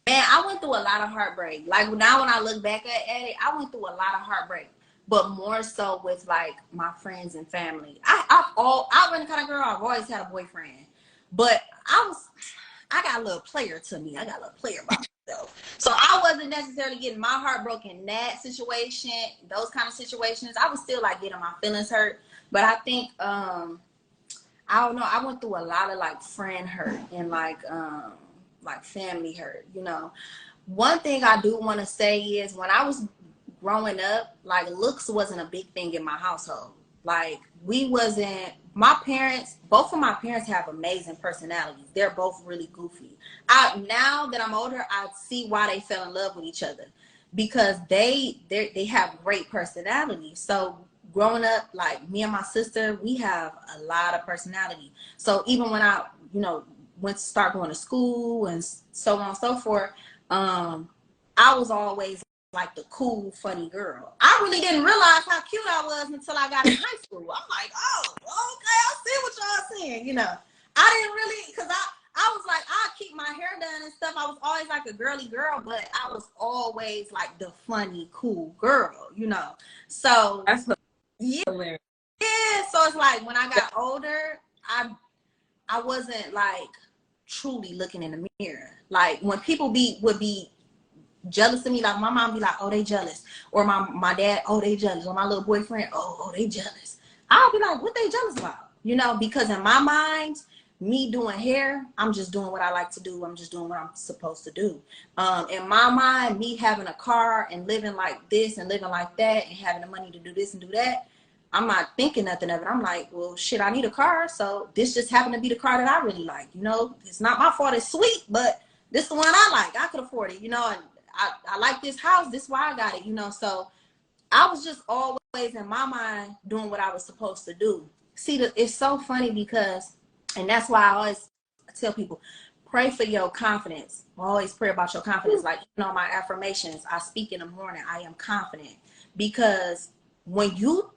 Man, I went through a lot of heartbreak. Like now when I look back at it, I went through a lot of heartbreak, but more so with like my friends and family. I've been the kind of girl, I've always had a boyfriend, but I got a little player to me. I got a little player about me. So I wasn't necessarily getting my heart broken in that situation, those kind of situations. I was still like getting my feelings hurt. But I think I don't know, I went through a lot of like friend hurt and like family hurt, you know. One thing I do want to say is when I was growing up, like looks wasn't a big thing in my household. Like we wasn't, my parents, both of my parents have amazing personalities. They're both really goofy. Now that I'm older, I see why they fell in love with each other, because they have great personalities. So growing up, like me and my sister, we have a lot of personality. So even when I, you know, went to start going to school and so on and so forth, I was always like the cool, funny girl. I really didn't realize how cute I was until I got in high school. I'm like, oh, okay, I see what y'all saying, you know. I didn't really, because I was like, I keep my hair done and stuff. I was always like a girly girl, but I was always like the funny, cool girl, you know. So That's yeah, hilarious. yeah. So it's like when I got older, I wasn't like truly looking in the mirror. Like when people would be jealous of me, like my mom be like, oh, they jealous, or my dad, oh, they jealous, or my little boyfriend, oh, they jealous. I'll be like, what they jealous about, you know? Because in my mind, me doing hair, I'm just doing what I like to do. I'm just doing what I'm supposed to do. In my mind, me having a car and living like this and living like that and having the money to do this and do that, I'm not thinking nothing of it. I'm like, well, shit, I need a car, so this just happened to be the car that I really like, you know? It's not my fault it's sweet, but this is the one I like. I could afford it, you know, and I like this house. This is why I got it, you know. So I was just always in my mind doing what I was supposed to do. See, it's so funny because, and that's why I always tell people, pray for your confidence. I always pray about your confidence. Like, you know, my affirmations, I speak in the morning, I am confident. Because when you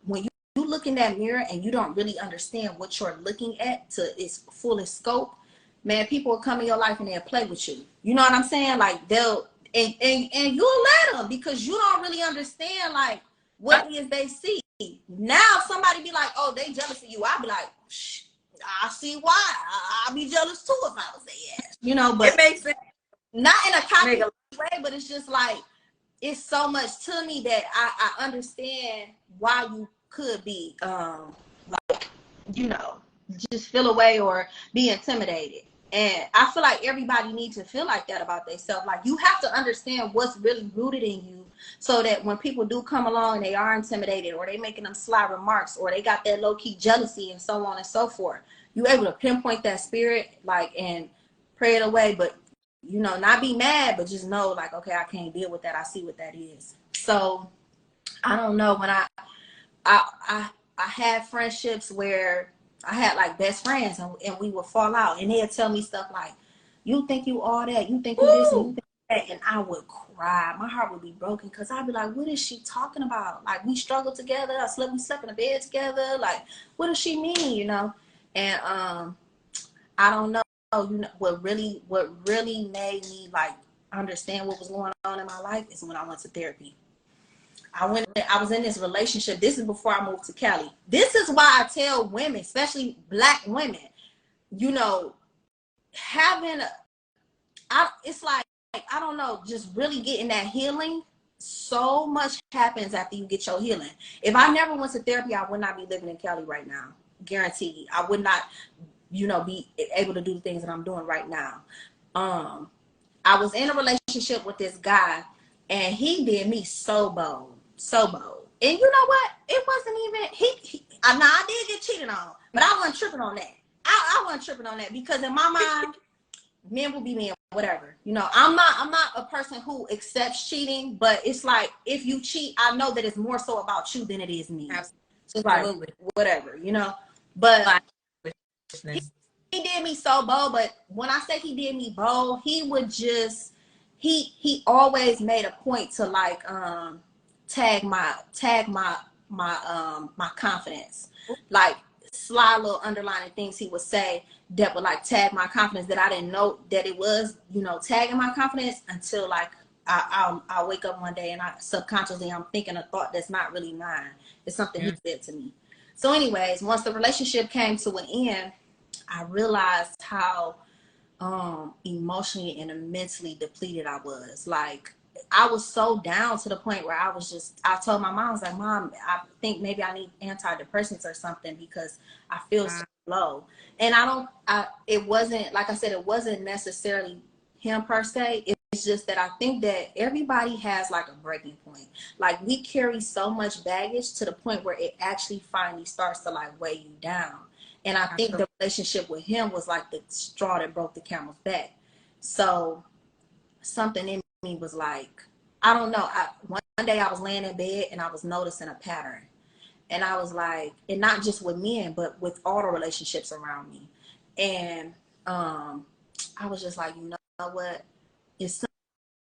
look in that mirror and you don't really understand what you're looking at to its fullest scope, man, people will come in your life and they'll play with you. You know what I'm saying? Like they'll, and you'll let them, because you don't really understand like what it is they see. Now somebody be like, oh, they jealous of you. I'll be like, shh, I see why. I'll be jealous too if I was their ass. You know, but It makes sense. not in a copy way, but it's just like, it's so much to me that I understand why you could be like, you know, just feel away or be intimidated. And I feel like everybody needs to feel like that about themselves. Like you have to understand what's really rooted in you, so that when people do come along and they are intimidated, or they making them sly remarks, or they got that low-key jealousy and so on and so forth, you able to pinpoint that spirit, like, and pray it away. But you know, not be mad, but just know like, okay, I can't deal with that. I see what that is. So I don't know, when I had friendships where I had like best friends, and we would fall out, and they'd tell me stuff like, you think you all that, you think you this, and you think that, and I would cry. My heart would be broken, because I'd be like, what is she talking about? Like, we struggled together, we slept in a bed together, like, what does she mean, you know? And I don't know, you know, what really made me like understand what was going on in my life is when I went to therapy. I was in this relationship. This is before I moved to Cali. This is why I tell women, especially black women, you know, it's like, I don't know, just really getting that healing. So much happens after you get your healing. If I never went to therapy, I would not be living in Cali right now. Guaranteed. I would not, you know, be able to do the things that I'm doing right now. I was in a relationship with this guy, and he did me so bold. And you know what? It wasn't even, I did get cheated on, but I wasn't tripping on that. I wasn't tripping on that, because in my mind, men will be men, whatever. You know, I'm not a person who accepts cheating, but it's like, if you cheat, I know that it's more so about you than it is me. Absolutely. So it's like, whatever, you know. But he did me so bold. But when I say he did me bold, he would just, he always made a point to like tag my confidence, like sly little underlining things he would say that would like tag my confidence, that I didn't know that it was, you know, tagging my confidence, until like I'll wake up one day and subconsciously I'm thinking a thought that's not really mine. It's something he said to me. So anyways, once the relationship came to an end, I realized how emotionally and mentally depleted I was. Like, I was so down to the point where I told my mom, I was like, Mom, I think maybe I need antidepressants or something because I feel so low. And it wasn't, like I said, it wasn't necessarily him per se. It's just that I think that everybody has like a breaking point. Like, we carry so much baggage to the point where it actually finally starts to like weigh you down. And I think the relationship with him was like the straw that broke the camel's back. So something in me was like, I don't know. One day I was laying in bed and I was noticing a pattern. And I was like, and not just with men, but with all the relationships around me. And I was just like, you know what? It's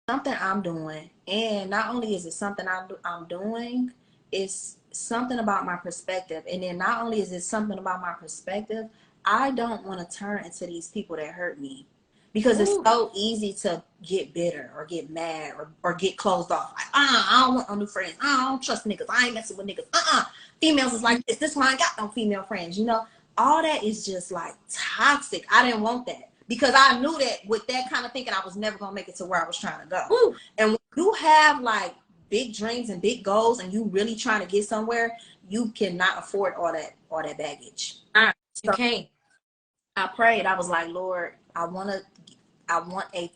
something I'm doing. And not only is it something I'm doing, it's something about my perspective. And then not only is it something about my perspective, I don't want to turn into these people that hurt me. Because it's so easy to get bitter or get mad or get closed off. Like, I don't want no new friends. I don't trust niggas. I ain't messing with niggas. Females is like this. This is why I ain't got no female friends. You know, all that is just like toxic. I didn't want that. Because I knew that with that kind of thinking, I was never going to make it to where I was trying to go. Ooh. And when you have like big dreams and big goals and you really trying to get somewhere, you cannot afford all that baggage. You can't. I prayed. I was like, Lord, I want a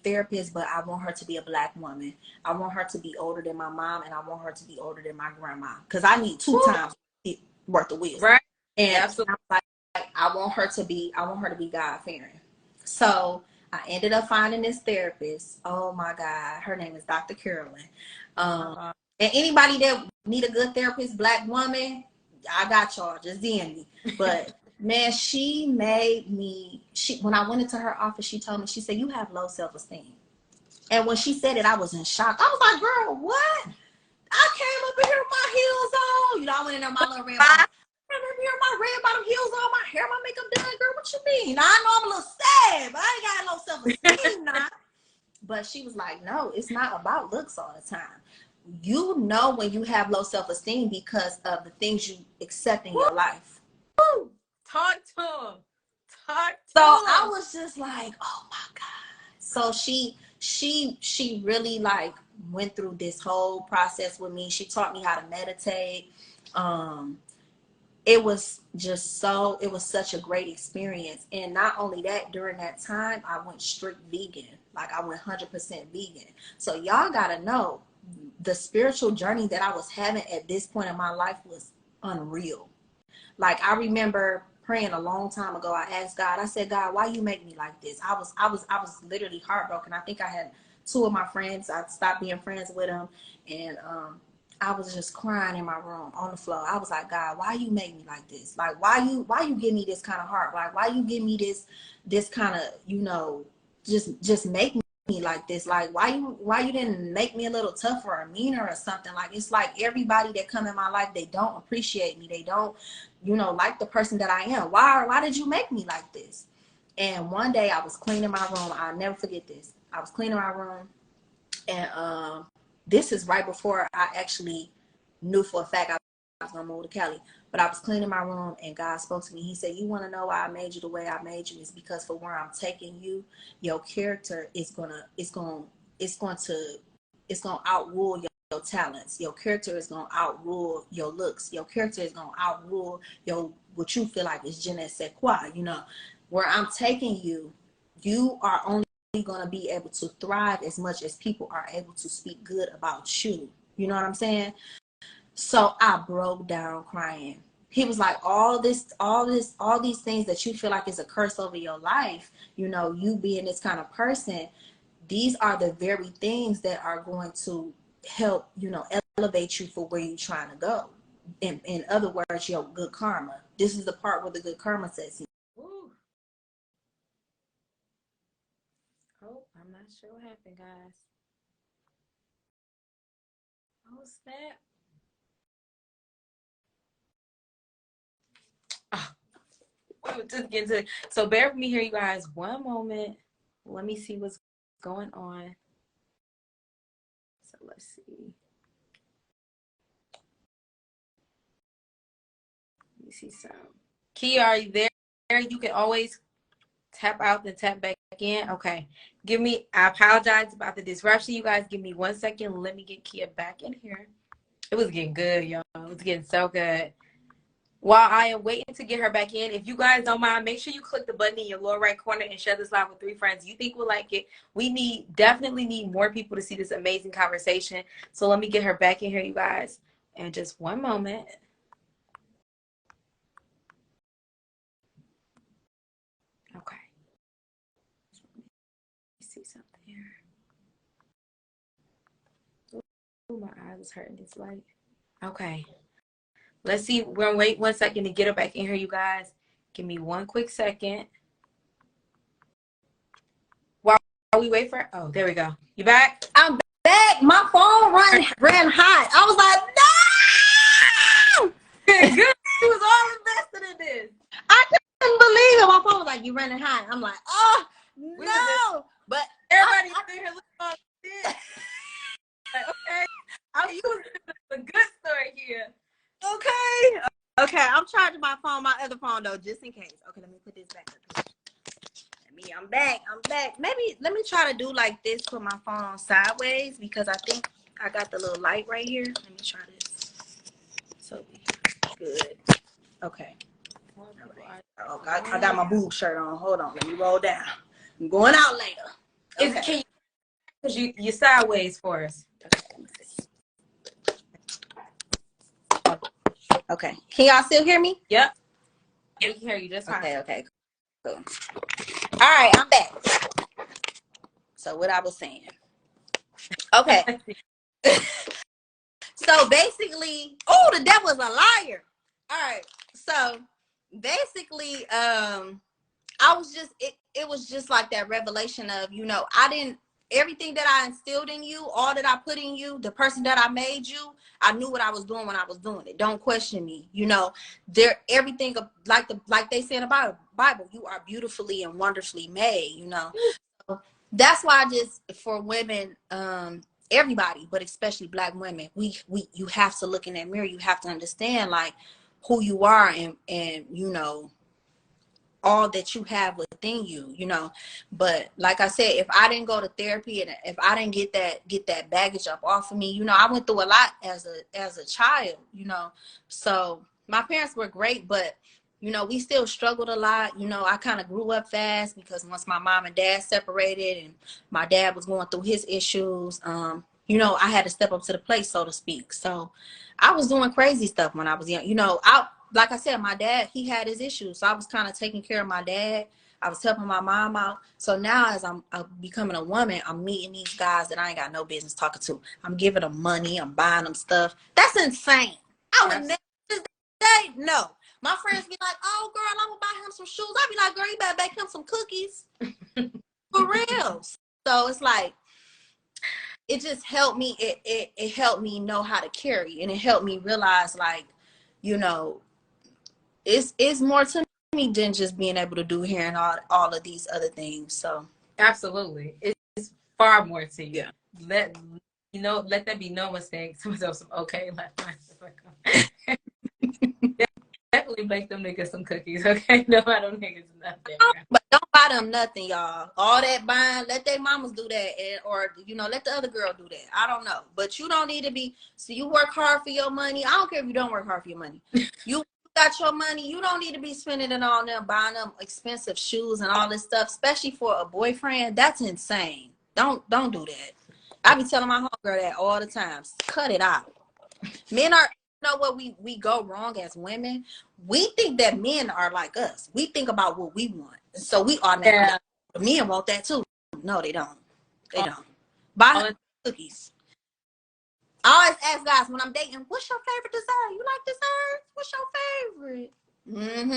therapist, but I want her to be a Black woman. I want her to be older than my mom, and I want her to be older than my grandma. Because I need 2 times worth of wisdom. Right. And absolutely. I want her to be God-fearing. So I ended up finding this therapist. Oh my God. Her name is Dr. Carolyn. And anybody that need a good therapist, Black woman, I got y'all. Just DM me. But man, she made me, when I went into her office, she told me, she said, you have low self-esteem. And when she said it, I was in shock. I was like, girl, what? I came up in here with my heels on. You know, I went in there with my little red bottom. I came up here with my red bottom heels on, my hair, my makeup done. Girl, what you mean? Now, I know I'm a little sad, but I ain't got no self-esteem now. But she was like, no, it's not about looks all the time. You know when you have low self-esteem because of the things you accept in your life. Woo. Talk to him. So I was just like, oh my God. So she really like went through this whole process with me. She taught me how to meditate. It was such a great experience. And not only that, during that time, I went strict vegan. Like, I went 100% vegan. So y'all gotta know, the spiritual journey that I was having at this point in my life was unreal. Like, I remember praying a long time ago. I asked God, I said, God, why you make me like this? I was literally heartbroken. I think I had 2 of my friends. I stopped being friends with them. And I was just crying in my room on the floor. I was like, God, why you make me like this? Like, why you give me this kind of heart? Like, why you give me this kind of, you know, just make me like this? Like, why you didn't make me a little tougher or meaner or something? Like, it's like everybody that come in my life, they don't appreciate me. They don't, you know, like the person that I am. Why did you make me like this? And one day I was cleaning my room. I'll never forget this. I was cleaning my room, and this is right before I actually knew for a fact I was gonna move to Cali. But I was cleaning my room, and God spoke to me. He said, you want to know why I made you the way I made you? Is because for where I'm taking you, your character is going to outrule your talents. Your character is going to outrule your looks. Your character is going to outrule what you feel like is je ne sais quoi. You know, where I'm taking you, you are only going to be able to thrive as much as people are able to speak good about you. You know what I'm saying? So I broke down crying. He was like, all these things that you feel like is a curse over your life, you know, you being this kind of person, these are the very things that are going to help, you know, elevate you for where you're trying to go. In other words, your good karma. This is the part where the good karma sets in. Oh, I'm not sure what happened, guys. Oh, snap. Oh, we were just getting to it. So bear with me here, you guys. One moment. Let me see what's going on. So let's see. Let me see some. Key, are you there? You can always tap out and tap back back in? Okay. I apologize about the disruption, you guys. Give me 1 second. Let me get Kia back in here. It was getting good, y'all. It was getting so good. While I am waiting to get her back in, if you guys don't mind, make sure you click the button in your lower right corner and share this live with 3 friends you think will like it. We definitely need more people to see this amazing conversation. So let me get her back in here, you guys. And just one moment. Okay. Let me see something here. Ooh, my eyes is hurting. It's light. Okay. Let's see. We're going to wait 1 second to get her back in here, you guys. Give me 1 quick second. While we wait for her. Oh, there we go. You back? I'm back. My phone ran hot. I was like, no! Good. She was all invested in this. I couldn't believe it. My phone was like, you running hot. I'm like, oh, no. But everybody out here looking on this. Like, okay. You was a good story here. Okay, I'm charging my other phone though, just in case. Okay, let me put this back up. I'm back. Maybe let me try to do like this, put my phone on sideways, because I think I got the little light right here. Let me try this. So good. Okay. Right. Oh, I got my boob shirt on. Hold on, let me roll down. I'm going out later. Okay. Because you're sideways for us. Okay, let me see. Okay. Can y'all still hear me? Yep. We can hear you just fine. Okay. Cool. All right, I'm back. So what I was saying. Okay. So basically, oh, the devil's a liar. All right. So basically, I was just it was just like that revelation of, everything that I instilled in you, all that I put in you, the person that I made you, I knew what I was doing when I was doing it. Don't question me. Everything like they say in the Bible, you are beautifully and wonderfully made, So that's why for women, everybody, but especially Black women, you have to look in that mirror. You have to understand like who you are and all that you have within you, but like I said, if I didn't go to therapy and if I didn't get that baggage up off of me, I went through a lot as a child, so my parents were great, but we still struggled a lot. I kind of grew up fast because once my mom and dad separated and my dad was going through his issues, I had to step up to the plate, so to speak. So I was doing crazy stuff when I was young. Like I said, my dad, he had his issues. So I was kind of taking care of my dad. I was helping my mom out. So now as I'm becoming a woman, I'm meeting these guys that I ain't got no business talking to. I'm giving them money. I'm buying them stuff. That's insane. I would never this day. No. My friends be like, oh, girl, I'm going to buy him some shoes. I be like, girl, you better bake him some cookies. For real. So it's like, it just helped me. It helped me know how to carry. And it helped me realize, like, it's more to me than just being able to do hair and all of these other things. So absolutely, it's far more to you. Yeah. Let that be no mistake. Okay, definitely make them niggas some cookies. Okay, no, I don't niggas nothing. But don't buy them nothing, y'all. All that buying, let their mamas do that, or let the other girl do that. I don't know, but you don't need to be. So you work hard for your money. I don't care if you don't work hard for your money. You got your money. You don't need to be spending it on them, buying them expensive shoes and all this stuff, especially for a boyfriend. That's insane. Don't do that. I be telling my homegirl that all the time. Cut it out. Men are. What we go wrong as women? We think that men are like us. We think about what we want, so we automatically men want that too. No, they don't. They don't. Buy cookies. I always ask guys when I'm dating, what's your favorite dessert? You like dessert? What's your favorite?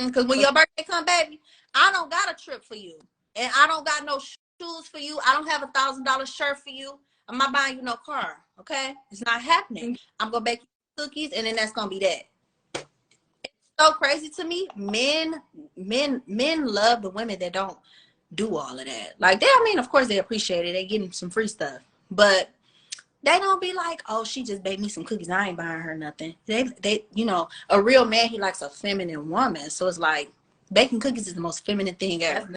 Because when your birthday come, baby, I don't got a trip for you, and I don't got no shoes for you. I don't have $1,000 shirt for you. I'm not buying you no car. Okay, it's not happening. I'm gonna bake cookies, and then that's gonna be that. It's so crazy to me. Men love the women that don't do all of that. Like of course they appreciate it. They getting some free stuff, but they don't be like, oh, she just baked me some cookies. I ain't buying her nothing. They a real man, he likes a feminine woman. So it's like baking cookies is the most feminine thing ever.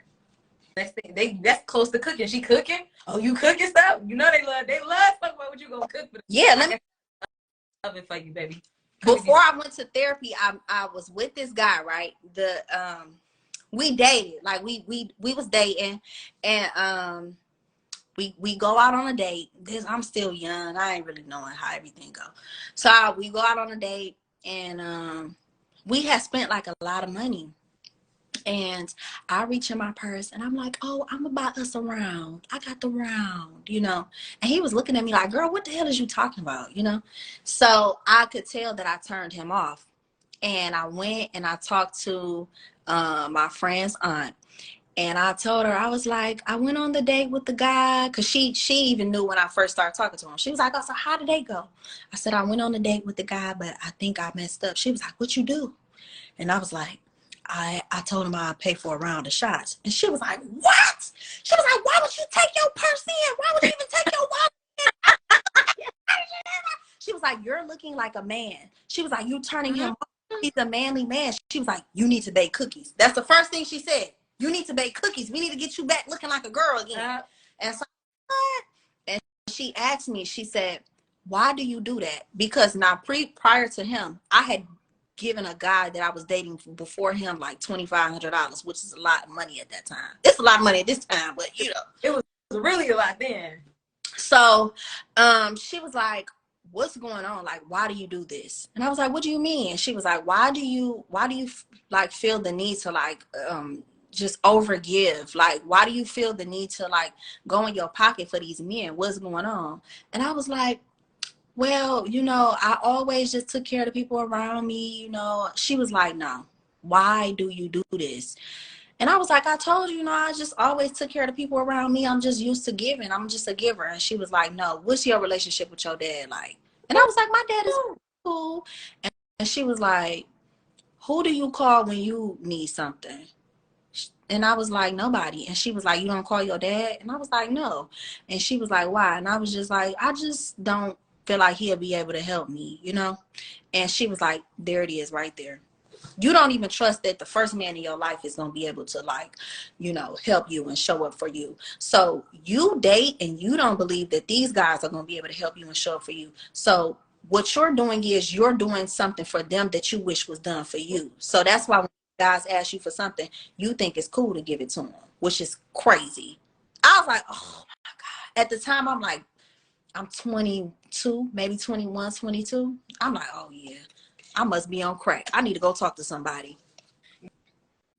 Next thing, that's close to cooking. She cooking. Oh, you cooking stuff? You know they love talking about what you gonna cook for them. Yeah, let me. Love it for you, baby. Before I went to therapy, I was with this guy, right? We dated, like we was dating, and we go out on a date. I'm still young. I ain't really knowing how everything go. So we go out on a date, and we had spent like a lot of money. And I reach in my purse and I'm like, oh, I'm gonna buy us a round. I got the round, you know. And he was looking at me like, girl, what the hell is you talking about, you know? So I could tell that I turned him off. And I went and I talked to my friend's aunt. And I told her, I was like, I went on the date with the guy, because she even knew when I first started talking to him. She was like, oh, so how did they go? I said, I went on the date with the guy, but I think I messed up. She was like, what you do? And I was like, I told him I'd pay for a round of shots. And she was like, what? She was like, why would you take your purse in? Why would you even take your wallet in? She was like, you're looking like a man. She was like, you turning him off. He's a manly man. She was like, you need to bake cookies. That's the first thing she said. You need to bake cookies. We need to get you back looking like a girl again. And so, and she asked me, she said, why do you do that? Because now prior to him, I had given a guy that I was dating before him like $2,500, which is a lot of money at that time. It's a lot of money at this time, but you know, it was really a lot then. So she was like, what's going on? Like, why do you do this? And I was like, what do you mean? And she was like, why do you like feel the need to like just overgive? Like, why do you feel the need to like go in your pocket for these men? What's going on? And I was like, well, you know, I always just took care of the people around me, you know. She was like, no, why do you do this? And I was like, I told you, you know, I just always took care of the people around me. I'm just used to giving. I'm just a giver. And she was like, no, what's your relationship with your dad like? And I was like, my dad is cool. And she was like, who do you call when you need something? And I was like, nobody. And she was like, you don't call your dad? And I was like, no. And she was like, why? And I was just like, I just don't feel like he'll be able to help me, you know? And she was like, there it is right there. You don't even trust that the first man in your life is going to be able to like, you know, help you and show up for you. So you date and you don't believe that these guys are going to be able to help you and show up for you. So what you're doing is you're doing something for them that you wish was done for you. So that's why when guys ask you for something, you think it's cool to give it to them, which is crazy. I was like, oh my God. At the time, I'm like, I'm 22, maybe 21, 22. I'm like, oh yeah, I must be on crack. I need to go talk to somebody. You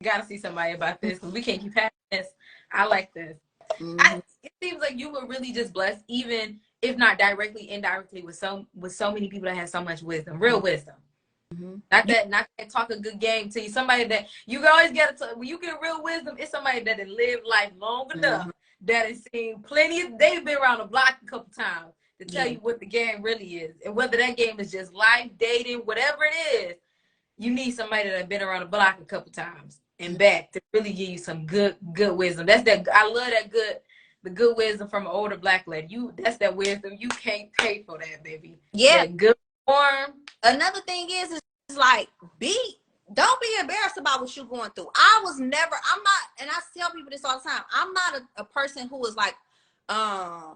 gotta see somebody about this because we can't keep having this. I like this. It seems like you were really just blessed, even if not directly, indirectly, with so many people that have so much wisdom, real wisdom. Not that talk a good game to you. Somebody that you always get to, when you get real wisdom, it's somebody that has lived life long enough, that has seen plenty of, they've been around the block a couple times to tell you what the game really is. And whether that game is just life, dating, whatever it is, you need somebody that has been around the block a couple times and back to really give you some good wisdom. That's that. I love the good wisdom from an older black lady. That's that wisdom. You can't pay for that, baby. Yeah. That good form. Another thing is like, don't be embarrassed about what you're going through. I'm not, and I tell people this all the time, I'm not a person who is like,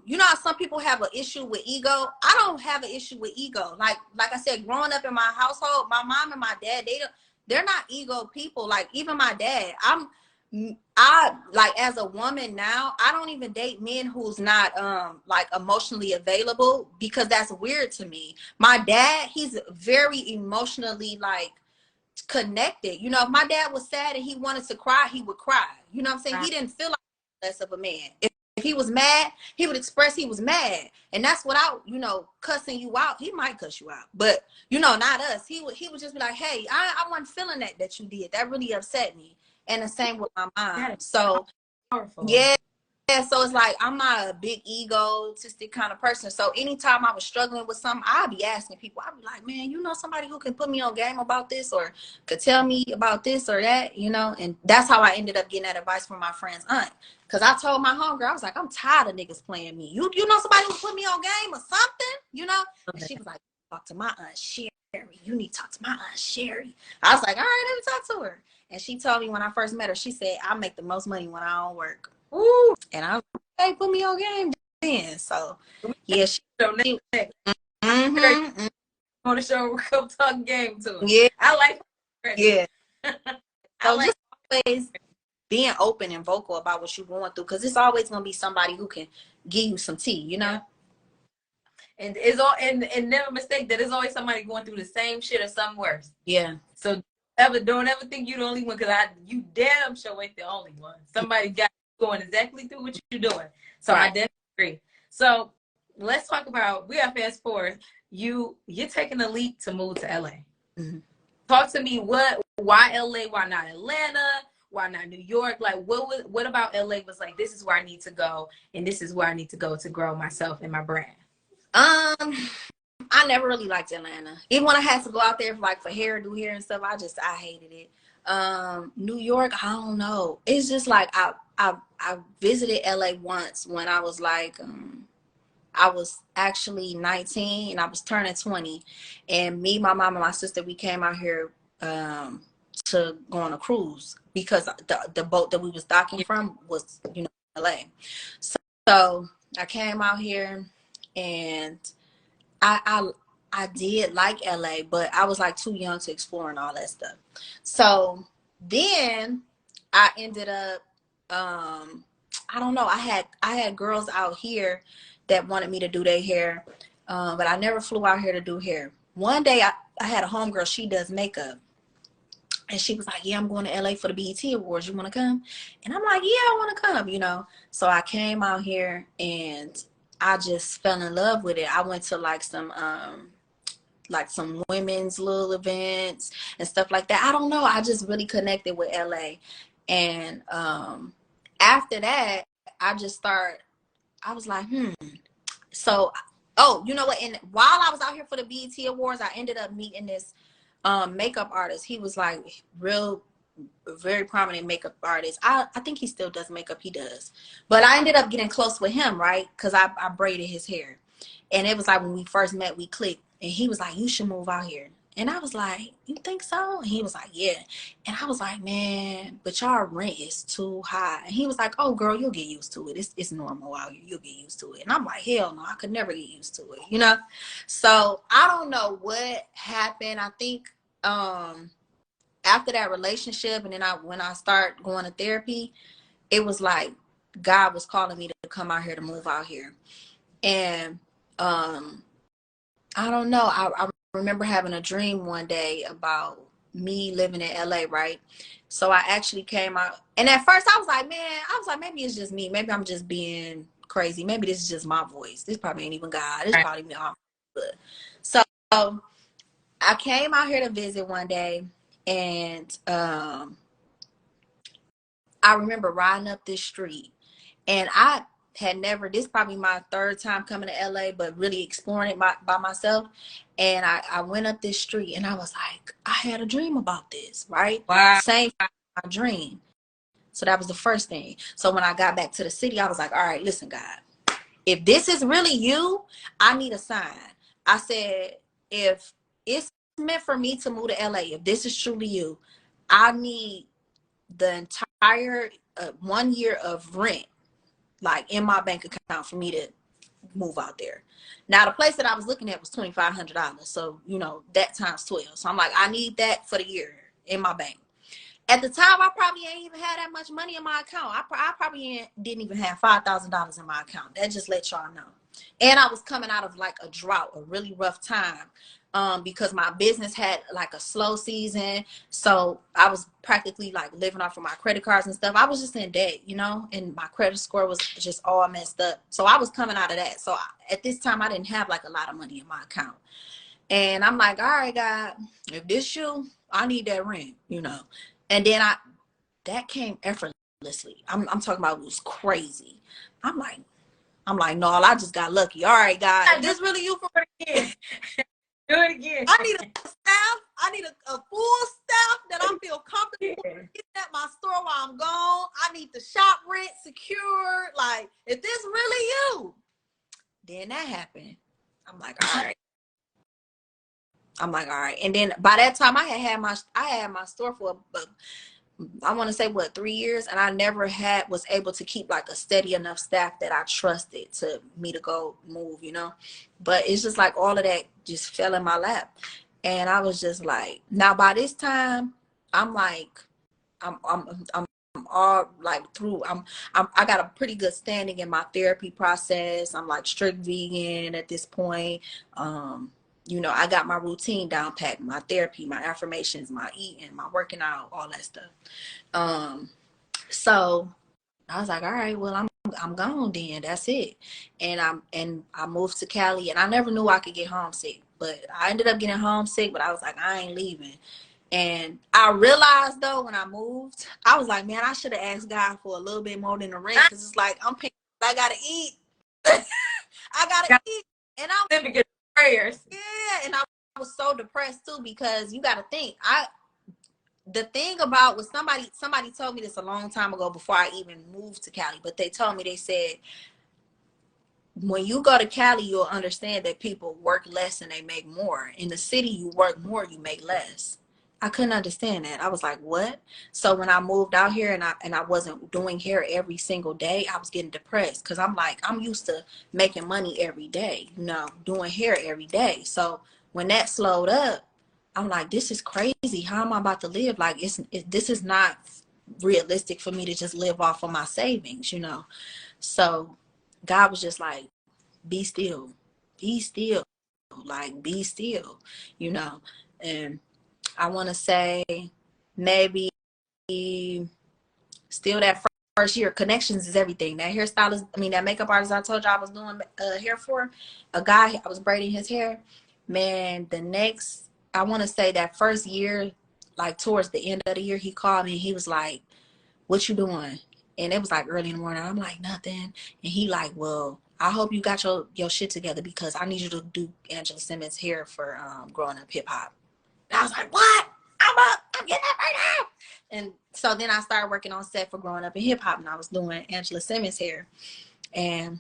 you know how some people have an issue with ego? I don't have an issue with ego. Like I said, growing up in my household, my mom and my dad, they're not ego people. Like even my dad, I like, as a woman now, I don't even date men who's not like emotionally available, because that's weird to me. My dad, he's very emotionally like connected. You know, if my dad was sad and he wanted to cry, he would cry. You know what I'm saying? He didn't feel like less of a man. If he was mad, he would express he was mad. And that's without, you know, cussing you out. He might cuss you out, but you know, not us. He would just be like, hey, I wasn't feeling that you did. That really upset me. And the same with my mom. So powerful. Yeah, so it's like, I'm not a big egotistic kind of person. So anytime I was struggling with something, I'd be asking people. I'd be like, man, you know somebody who can put me on game about this, or could tell me about this or that, you know? And that's how I ended up getting that advice from my friend's aunt. Because I told my homegirl, I was like, I'm tired of niggas playing me. You know somebody who put me on game or something, you know? And she was like, talk to my aunt. you need to talk to my Aunt Sherry. I was like, all right, let me talk to her. And she told me when I first met her, she said, I make the most money when I don't work. Ooh. And I was like, hey, put me on game then. So, yeah, she mm-hmm. On the show, come talk game to her. Yeah. I like yeah. So like just always being open and vocal about what you're going through, because it's always going to be somebody who can give you some tea, you know? Yeah. And it's all and never mistake that there's always somebody going through the same shit or something worse. Yeah. So don't ever think you're the only one, because you damn sure ain't the only one. Somebody got going exactly through what you're doing. So right. I definitely agree. So let's talk about, we got fast forward. You're taking a leap to move to LA. Mm-hmm. Talk to me, why LA? Why not Atlanta? Why not New York? Like what about LA was like, this is where I need to go, and this is where I need to go to grow myself and my brand? I never really liked Atlanta. Even when I had to go out there for hairdo here and stuff, I hated it. New York, I don't know. It's just like I visited LA once when I was like I was actually 19 and I was turning 20, and me, my mom, and my sister, we came out here to go on a cruise because the boat that we was docking from was, LA. So I came out here, and I did like LA, but I was like too young to explore and all that stuff. So then I ended up I don't know, I had girls out here that wanted me to do their hair, but I never flew out here to do hair. One day I had a homegirl, she does makeup, and she was like, yeah, I'm going to LA for the BET Awards, you want to come? And I'm like, yeah, I want to come, So I came out here and I just fell in love with it. I went to like some women's little events and stuff like that. I don't know, I just really connected with LA. And after that, I was like, So, you know what? And while I was out here for the BET Awards, I ended up meeting this makeup artist. He was like very prominent makeup artist. I think he still does makeup. He does. But I ended up getting close with him, right? Because I braided his hair. And it was like when we first met, we clicked. And he was like, you should move out here. And I was like, you think so? And he was like, yeah. And I was like, man, but y'all rent is too high. And he was like, oh, girl, you'll get used to it. It's normal out here. You'll get used to it. And I'm like, hell no, I could never get used to it, So I don't know what happened. I think after that relationship, and then when I start going to therapy, it was like God was calling me to come out here, to move out here. And I don't know. I remember having a dream one day about me living in LA, right? So I actually came out, and at first I was like, maybe it's just me. Maybe I'm just being crazy. Maybe this is just my voice. This probably ain't even God. This probably me off. So I came out here to visit one day, and I remember riding up this street, and I had never, this is probably my third time coming to LA, but really exploring it by myself. And I went up this street, and I was like, I had a dream about this, right? Wow. Same my dream. So that was the first thing. So when I got back to the city, I was like, all right, listen, God, if this is really you, I need a sign. I said, if it's meant for me to move to LA, if this is truly you, I need the entire 1 year of rent, like in my bank account, for me to move out there. Now the place that I was looking at was $2,500, so that times 12. So I'm like, I need that for the year in my bank. At the time, I probably ain't even had that much money in my account. I probably didn't even have $5,000 in my account. That just lets y'all know. And I was coming out of like a drought, a really rough time, because my business had like a slow season. So I was practically like living off of my credit cards and stuff. I was just in debt, and my credit score was just all messed up. So I was coming out of that. So at this time, I didn't have like a lot of money in my account. And I'm like, all right, God, if this you, I need that rent, And then that came effortlessly. I'm talking about, it was crazy. I'm like, no, I just got lucky. All right, God, if this really you, for it again. Do it again. I need a staff. I need a full staff that I feel comfortable getting at my store while I'm gone. I need the shop rent secured. Like, if this really you, then that happened. I'm like, all right. I'm like, all right. And then by that time, I had my store for I want to say 3 years, and I never was able to keep like a steady enough staff that I trusted to me to go move, you know. But it's just like all of that just fell in my lap, and I was just like, now by this time, I'm like, I'm all like through. I got a pretty good standing in my therapy process. I'm like strict vegan at this point. You know, I got my routine down pat, my therapy, my affirmations, my eating, my working out, all that stuff. So I was like, all right, well, I'm gone then. That's it. And I moved to Cali, and I never knew I could get homesick, but I ended up getting homesick. But I was like, I ain't leaving. And I realized though when I moved, I was like, man, I should have asked God for a little bit more than the rent, because it's like I'm paying, I gotta eat, I gotta eat, and I'm prayers. yeah, and I was so depressed too, because you gotta think the thing about was somebody told me this a long time ago before I even moved to Cali, but they told me, they said, when you go to Cali, you'll understand that people work less and they make more. In the city, you work more, you make less. I couldn't understand that. I was like, what? So when I moved out here and I wasn't doing hair every single day, I was getting depressed, because I'm like, I'm used to making money every day, you know, doing hair every day. So when that slowed up, I'm like, this is crazy. How am I about to live? Like, this is not realistic for me to just live off of my savings, you know? So God was just like, be still, like, be still, you know? And I want to say maybe still that first year, connections is everything. That hairstylist, that makeup artist I told you I was doing hair for, a guy, I was braiding his hair. Man, I want to say that first year, like towards the end of the year, he called me and he was like, what you doing? And it was like early in the morning. I'm like, nothing. And he like, well, I hope you got your shit together, because I need you to do Angela Simmons hair for growing up hip hop. And I was like, what? I'm up. I'm getting up right now. And so then I started working on set for growing up in hip hop, and I was doing Angela Simmons hair. And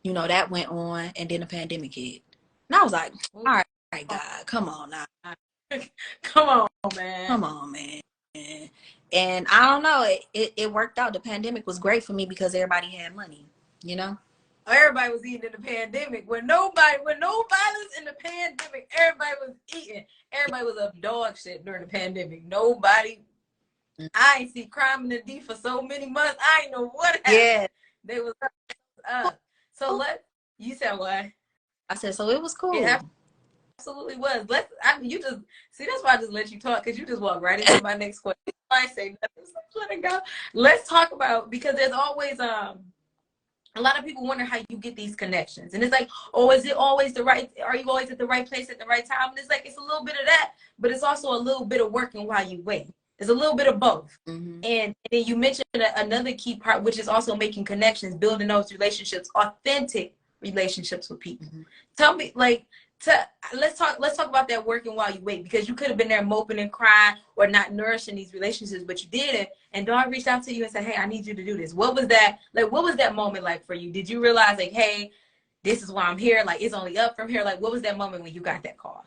you know, that went on, and then the pandemic hit. And I was like, all right, God, come on now. Come on, man. Come on, man. And I don't know, it worked out. The pandemic was great for me because everybody had money, you know? Everybody was eating in the pandemic. When nobody was in the pandemic, everybody was eating. Everybody was up dog shit during the pandemic. Nobody, I ain't see crime in the D for so many months. I ain't know what happened. Yeah. They was up. So you said what? I said, so it was cool. It absolutely was. You just see, that's why I just let you talk, because you just walk right into my next question. I say nothing, so let it go. Let's talk about, because there's always a lot of people wonder how you get these connections, and it's like, oh, is it always are you always at the right place at the right time? And it's like, it's a little bit of that, but it's also a little bit of working while you wait. It's a little bit of both. Mm-hmm. And then you mentioned another key part, which is also making connections, building those relationships, authentic relationships with people. Mm-hmm. Tell me, like, let's talk about that working while you wait, because you could have been there moping and crying or not nourishing these relationships, but you didn't. And Dawn reached out to you and said, hey, I need you to do this. What was that moment like for you? Did you realize, like, hey, this is why I'm here, like, it's only up from here? Like, what was that moment when you got that call?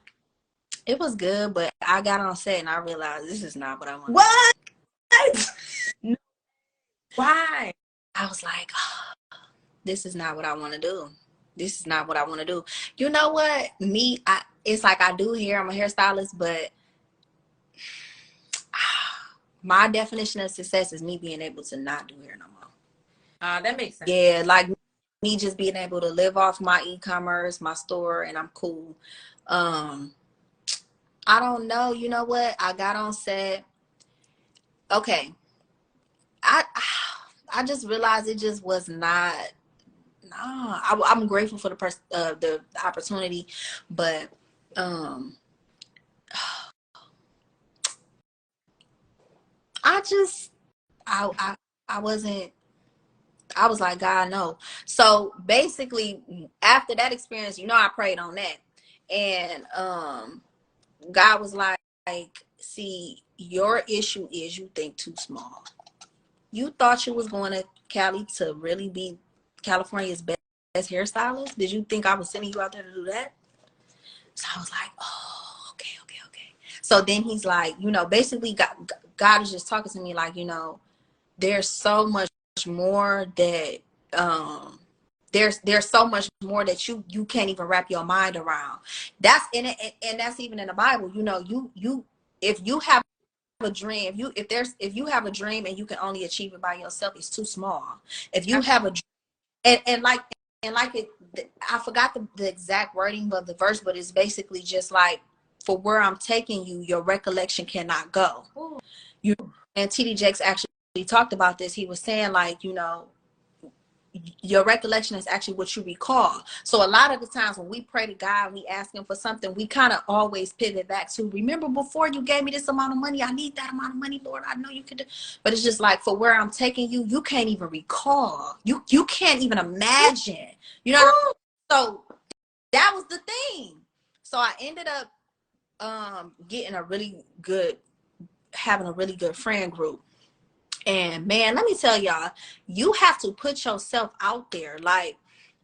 It was good, but I got on set and I realized this is not what I want. What? Why? I was like, oh, this is not what I want to do. This is not what I want to do. You know what? It's like I do hair. I'm a hairstylist, but my definition of success is me being able to not do hair no more. That makes sense. Yeah, like me just being able to live off my e-commerce, my store, and I'm cool. I don't know. You know what? I got on set. Okay. I just realized it just was not. Nah, I'm grateful for the opportunity, but I wasn't. I was like, God, no. So basically, after that experience, you know, I prayed on that, and God was like, see, your issue is you think too small. You thought you was going to Cali to really be California's best hairstylist? Did you think I was sending you out there to do that? So I was like, oh, okay. So then he's like, you know, basically God is just talking to me like, you know, there's so much more that there's so much more that you can't even wrap your mind around. That's in it, and that's even in the Bible. You know, you if you have a dream, if you have a dream and you can only achieve it by yourself, it's too small. If you have a and like it, I forgot the exact wording of the verse, but it's basically just like, for where I'm taking you, your recollection cannot go. You and TD Jakes actually talked about this. He was saying like, you know, your recollection is actually what you recall. So a lot of the times when we pray to God, we ask him for something, we kind of always pivot back to, remember before you gave me this amount of money, I need that amount of money, Lord, I know you could do. But it's just like, for where I'm taking you, you can't even recall. You can't even imagine. You know what I mean? So that was the thing. So I ended up having a really good friend group. And man, let me tell y'all, you have to put yourself out there. Like,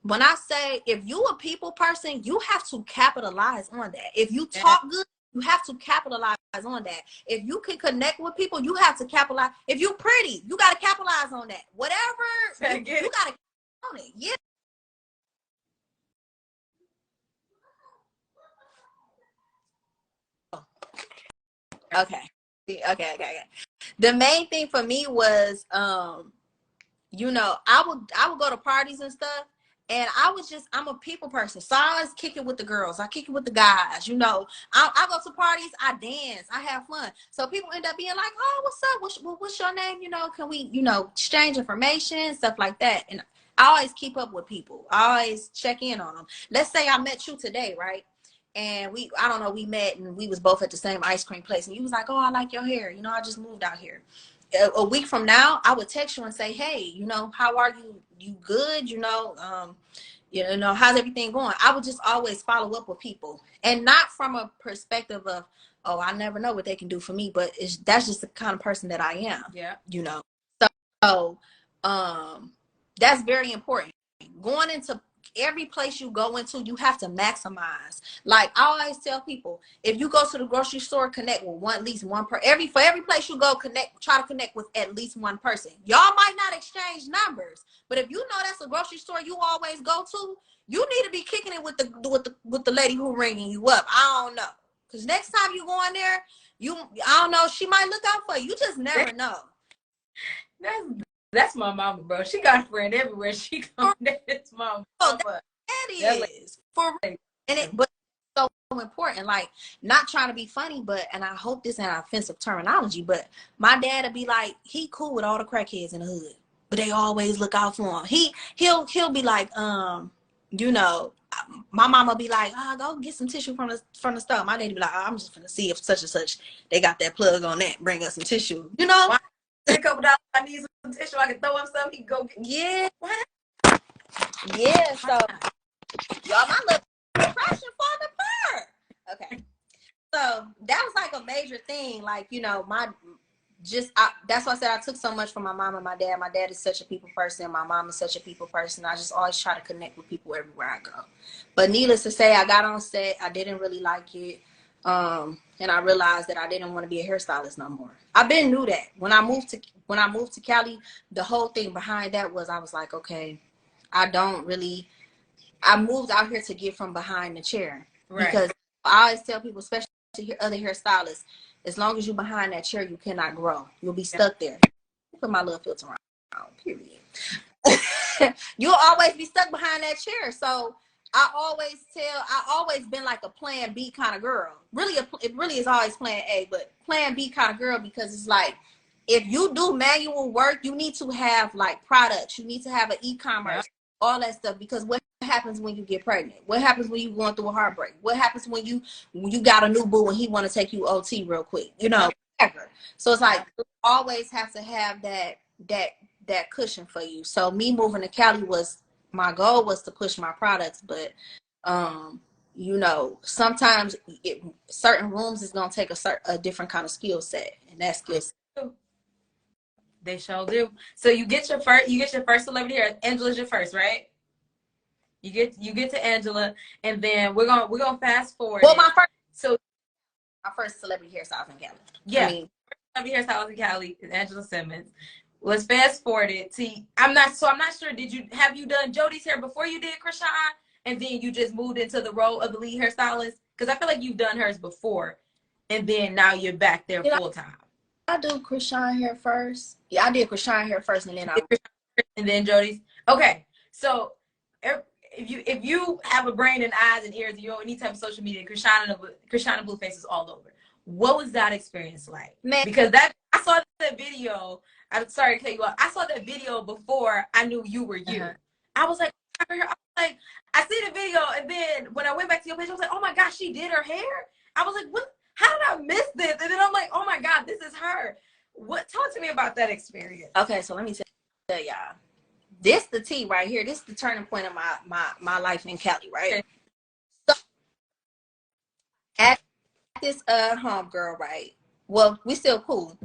when I say, if you a people person, you have to capitalize on that. If you talk good, you have to capitalize on that. If you can connect with people, you have to capitalize. If you pretty, you got to capitalize on that. Whatever, you got to on it. Yeah. Okay. The main thing for me was, you know, I would go to parties and stuff, and I'm a people person, so I always kick it with the girls, I kick it with the guys, you know. I go to parties, I dance, I have fun. So people end up being like, oh, what's up, what's your name, you know, can we, you know, exchange information, stuff like that. And I always keep up with people, I always check in on them. Let's say I met you today, right? And I don't know, we met and we was both at the same ice cream place, and you was like, oh, I like your hair, you know, I just moved out here. A week from now, I would text you and say, hey, you know, how are you? You good? You know, how's everything going? I would just always follow up with people, and not from a perspective of, oh, I never know what they can do for me, but that's just the kind of person that I am. Yeah. You know, so that's very important. Going into every place you go into, you have to maximize. Like I always tell people, if you go to the grocery store, connect with at least one per every place you go, try to connect with at least one person. Y'all might not exchange numbers, but if you know that's a grocery store you always go to, you need to be kicking it with the lady who ringing you up. I don't know, because next time you go in there, I don't know, she might look out for you. You just never know. That's my mama, bro. She got a friend everywhere she goes. That's my mama. That is for real. But so important. Like, not trying to be funny, and I hope this ain't offensive terminology, but my dad would be like, he cool with all the crackheads in the hood, but they always look out for him. He'll be like, you know, my mama be like, go get some tissue from the store. My daddy be like, I'm just gonna see if such and such they got that plug on that. Bring us some tissue. You know. A couple dollars, I need some tissue, I can throw up something, he can go get. Yeah. Yeah, so y'all, my little depression falling apart. Okay. So that was like a major thing. Like, you know, that's why I said I took so much from my mom and my dad. My dad is such a people person. My mom is such a people person. I just always try to connect with people everywhere I go. But needless to say, I got on set. I didn't really like it. And I realized that I didn't want to be a hairstylist no more. I been knew that. When I moved to Cali, the whole thing behind that was, I was like, okay, I moved out here to get from behind the chair. Right. Because I always tell people, especially other hairstylists, as long as you're behind that chair, you cannot grow. You'll be stuck there. Put my little filter on, period. You'll always be stuck behind that chair. So I always been like a plan B kind of girl. It really is always plan A, but plan B kind of girl, because it's like, if you do manual work, you need to have like products. You need to have an e-commerce, all that stuff, because what happens when you get pregnant? What happens when you going through a heartbreak? What happens when you got a new boo and he want to take you OT real quick? You know, whatever. So it's like, you always have to have that cushion for you. So me moving to Cali my goal was to push my products, but you know, sometimes certain rooms is gonna take a different kind of skill set, and that skill set. They sure do. So you get your first celebrity hair. Angela's your first, right? You get to Angela, and then we're gonna fast forward. Well, my first celebrity hairstylist in Cali. Yeah, I mean, celebrity hairstylist in Cali is Angela Simmons. Let's fast forward it to. I'm not sure. Have you done Jody's hair before you did Krishan, and then you just moved into the role of the lead hairstylist? Because I feel like you've done hers before, and then now you're back there full time. I do Krishan hair first. Yeah, I did Krishan hair first, and then Jody's. Okay, so if you have a brain and eyes and ears, and you're on any type of social media, Krishan and Blueface is all over. What was that experience like? Man. Because I saw that video. I'm sorry to cut you off. I saw that video before I knew you were you. I was like, I see the video, and then when I went back to your page, I was like, oh my gosh, she did her hair. I was like, what? How did I miss this? And then I'm like, oh my God, this is her. Talk to me about that experience. Okay, so let me tell y'all. This the tea right here. This is the turning point of my life in Cali, right? Okay. So at this home girl, right? Well, we still cool.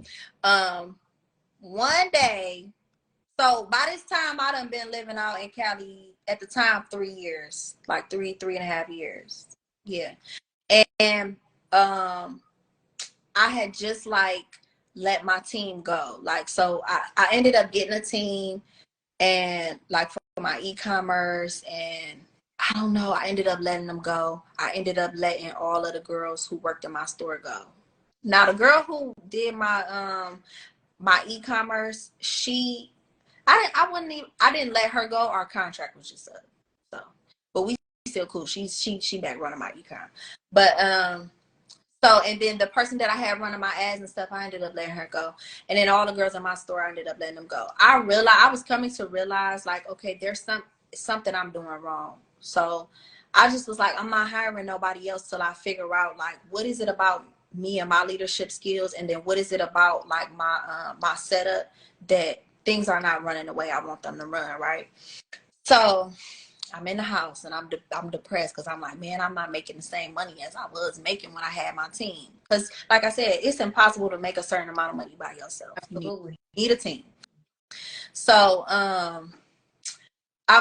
One day, so by this time I done been living out in Cali at the time 3 years, like three and a half years. Yeah. And I had just like let my team go. Like, so I ended up getting a team, and like for my e-commerce, and I don't know, I ended up letting them go. I ended up letting all of the girls who worked in my store go. Now the girl who did my my e-commerce, I didn't let her go. Our contract was just up. So, but we still cool. She back running my e-com. But so, and then the person that I had running my ads and stuff, I ended up letting her go. And then all the girls in my store, I ended up letting them go. I was coming to realize, like, okay, there's something I'm doing wrong. So I just was like, I'm not hiring nobody else till I figure out, like, what is it about me and my leadership skills, and then what is it about, like, my setup that things are not running the way I want them to run, right? So I'm in the house, and I'm depressed because I'm like, man, I'm not making the same money as I was making when I had my team. Because, like I said, it's impossible to make a certain amount of money by yourself. Absolutely. You need a team. So I'm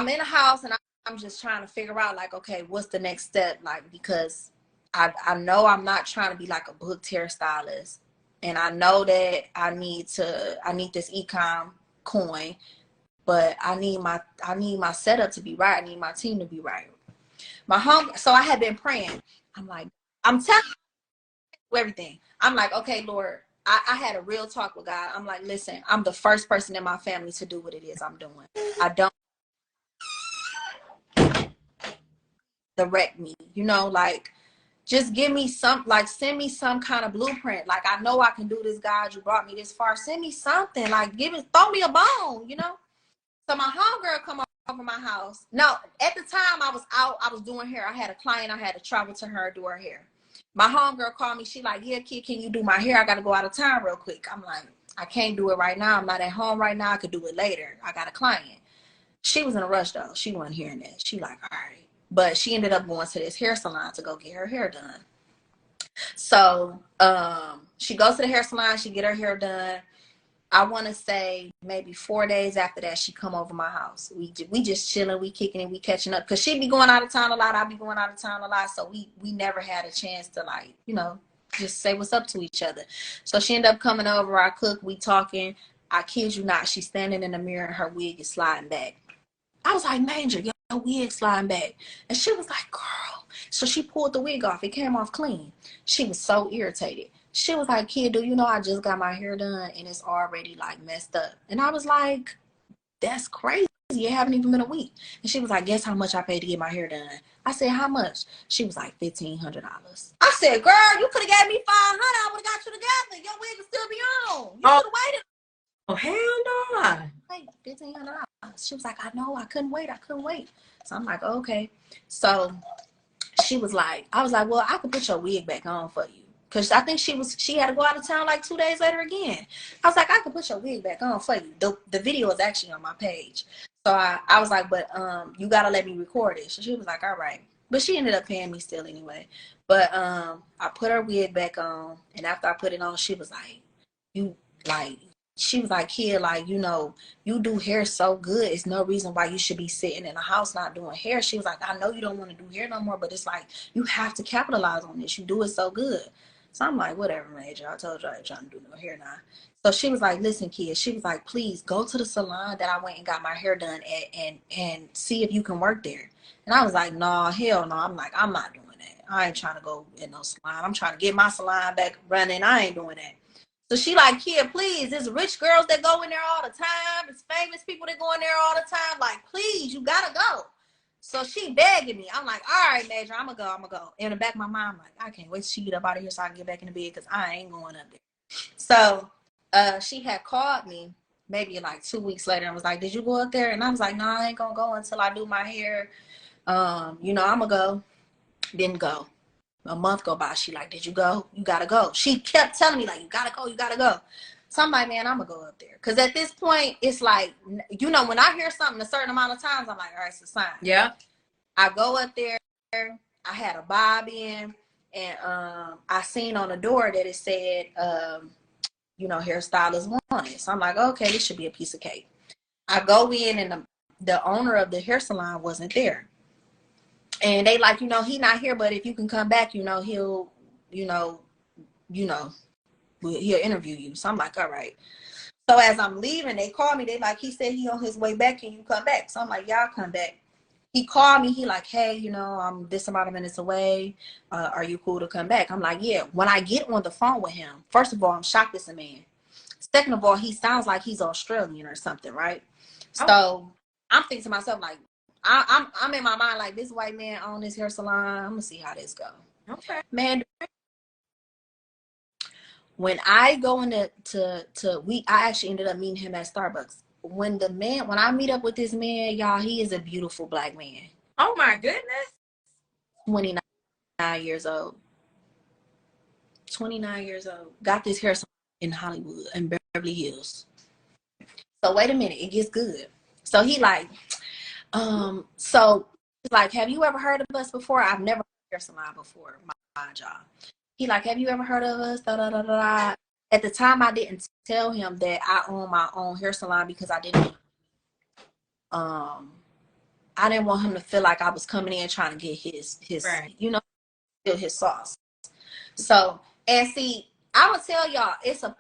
in the house, and I'm just trying to figure out, like, okay, what's the next step? Like, because I know I'm not trying to be like a booked hairstylist, and I know that I need this e-com coin. But I need my setup to be right. I need my team to be right. So I had been praying. I'm like, I'm telling you everything. I'm like, okay, Lord, I had a real talk with God. I'm like, listen, I'm the first person in my family to do what it is I'm doing. I don't direct me, like, just give me some, like, send me some kind of blueprint. Like, I know I can do this, God. You brought me this far. Send me something. Like, throw me a bone, So my homegirl come over my house. No, at the time I was out, I was doing hair. I had a client, I had to travel to her, do her hair. My homegirl called me. She like, yeah, kid, can you do my hair? I got to go out of town real quick. I'm like, I can't do it right now. I'm not at home right now. I could do it later. I got a client. She was in a rush though. She wasn't hearing that. She like, all right. But she ended up going to this hair salon to go get her hair done. So she goes to the hair salon. She get her hair done. I want to say maybe 4 days after that, she come over my house. We just chilling, we kicking it, we catching up. Because she be going out of town a lot, I be going out of town a lot. So we never had a chance to, like, just say what's up to each other. So she ended up coming over, I cook, we talking. I kid you not, she's standing in the mirror and her wig is sliding back. I was like, Manger, your wig sliding back. And she was like, girl. So she pulled the wig off. It came off clean. She was so irritated. She was like, kid, do you know I just got my hair done and it's already, like, messed up? And I was like, that's crazy. It haven't even been a week. And she was like, guess how much I paid to get my hair done? I said, how much? She was like, $1,500. I said, girl, you could have gave me $500. I would have got you together. Your wig would still be on. You could have waited. Oh, hell no. Like, $1,500. She was like, I know. I couldn't wait. So I'm like, okay. So she was like, I was like, well, I could put your wig back on for you. Because I think she had to go out of town like 2 days later again. I was like, I could put your wig back on for you. The video is actually on my page. So I was like, but you got to let me record it. So she was like, all right. But she ended up paying me still anyway. But I put her wig back on. And after I put it on, she was like, you she was like, kid, like, you know, you do hair so good. It's no reason why you should be sitting in a house not doing hair. She was like, I know you don't want to do hair no more, but it's like, you have to capitalize on this. You do it so good. So I'm like, whatever, Major. I told you I ain't trying to do no hair now. So she was like, listen, kid. She was like, please go to the salon that I went and got my hair done at and see if you can work there. And I was like, no, hell no. I'm like, I'm not doing that. I ain't trying to go in no salon. I'm trying to get my salon back running. I ain't doing that. So she like, kid, please, there's rich girls that go in there all the time. It's famous people that go in there all the time. Like, please, you gotta go. So she begging me. I'm like, all right, Major, I'm gonna go. In the back of my mind, I'm like, I can't wait till she get up out of here so I can get back in the bed because I ain't going up there. So she had called me maybe like 2 weeks later and was like, did you go up there? And I was like, no, I ain't gonna go until I do my hair. You know, I'm gonna go. Didn't go. A month go by. She like, did you go? You gotta go. She kept telling me like, you gotta go, you gotta go. So I'm like, man, I'm gonna go up there. Cause at this point, it's like, you know, when I hear something a certain amount of times, I'm like, all right, it's a sign. Yeah. I go up there. I had a bob in, and I seen on the door that it said, you know, hairstylist wanted. So I'm like, okay, this should be a piece of cake. I go in, and the owner of the hair salon wasn't there. And they like, you know, he not here, but if you can come back, you know, he'll, he'll interview you. So I'm like, all right. So as I'm leaving, they call me. They like, he said he on his way back. Can you come back? So I'm like, y'all come back. He called me. He like, hey, you know, I'm this amount of minutes away. Are you cool to come back? I'm like, yeah. When I get on the phone with him, first of all, I'm shocked it's a man. Second of all, he sounds like he's Australian or something, right? Oh. So I'm thinking to myself, like, I'm in my mind like, this white man own this hair salon. I'm gonna see how this go. Okay. Man, when I go into I actually ended up meeting him at Starbucks. When I meet up with this man, y'all, he is a beautiful black man. Oh my goodness. 29 years old. 29 years old. Got this hair salon in Hollywood and Beverly Hills. So wait a minute, it gets good. So he like, so he's like, have you ever heard of us before? I've never heard of hair salon before, my job. He like, have you ever heard of us? Da, da, da, da, da. At the time, I didn't tell him that I own my own hair salon because I didn't want him to feel like I was coming in trying to get his right. You know, steal his sauce. So, and see, I would tell y'all,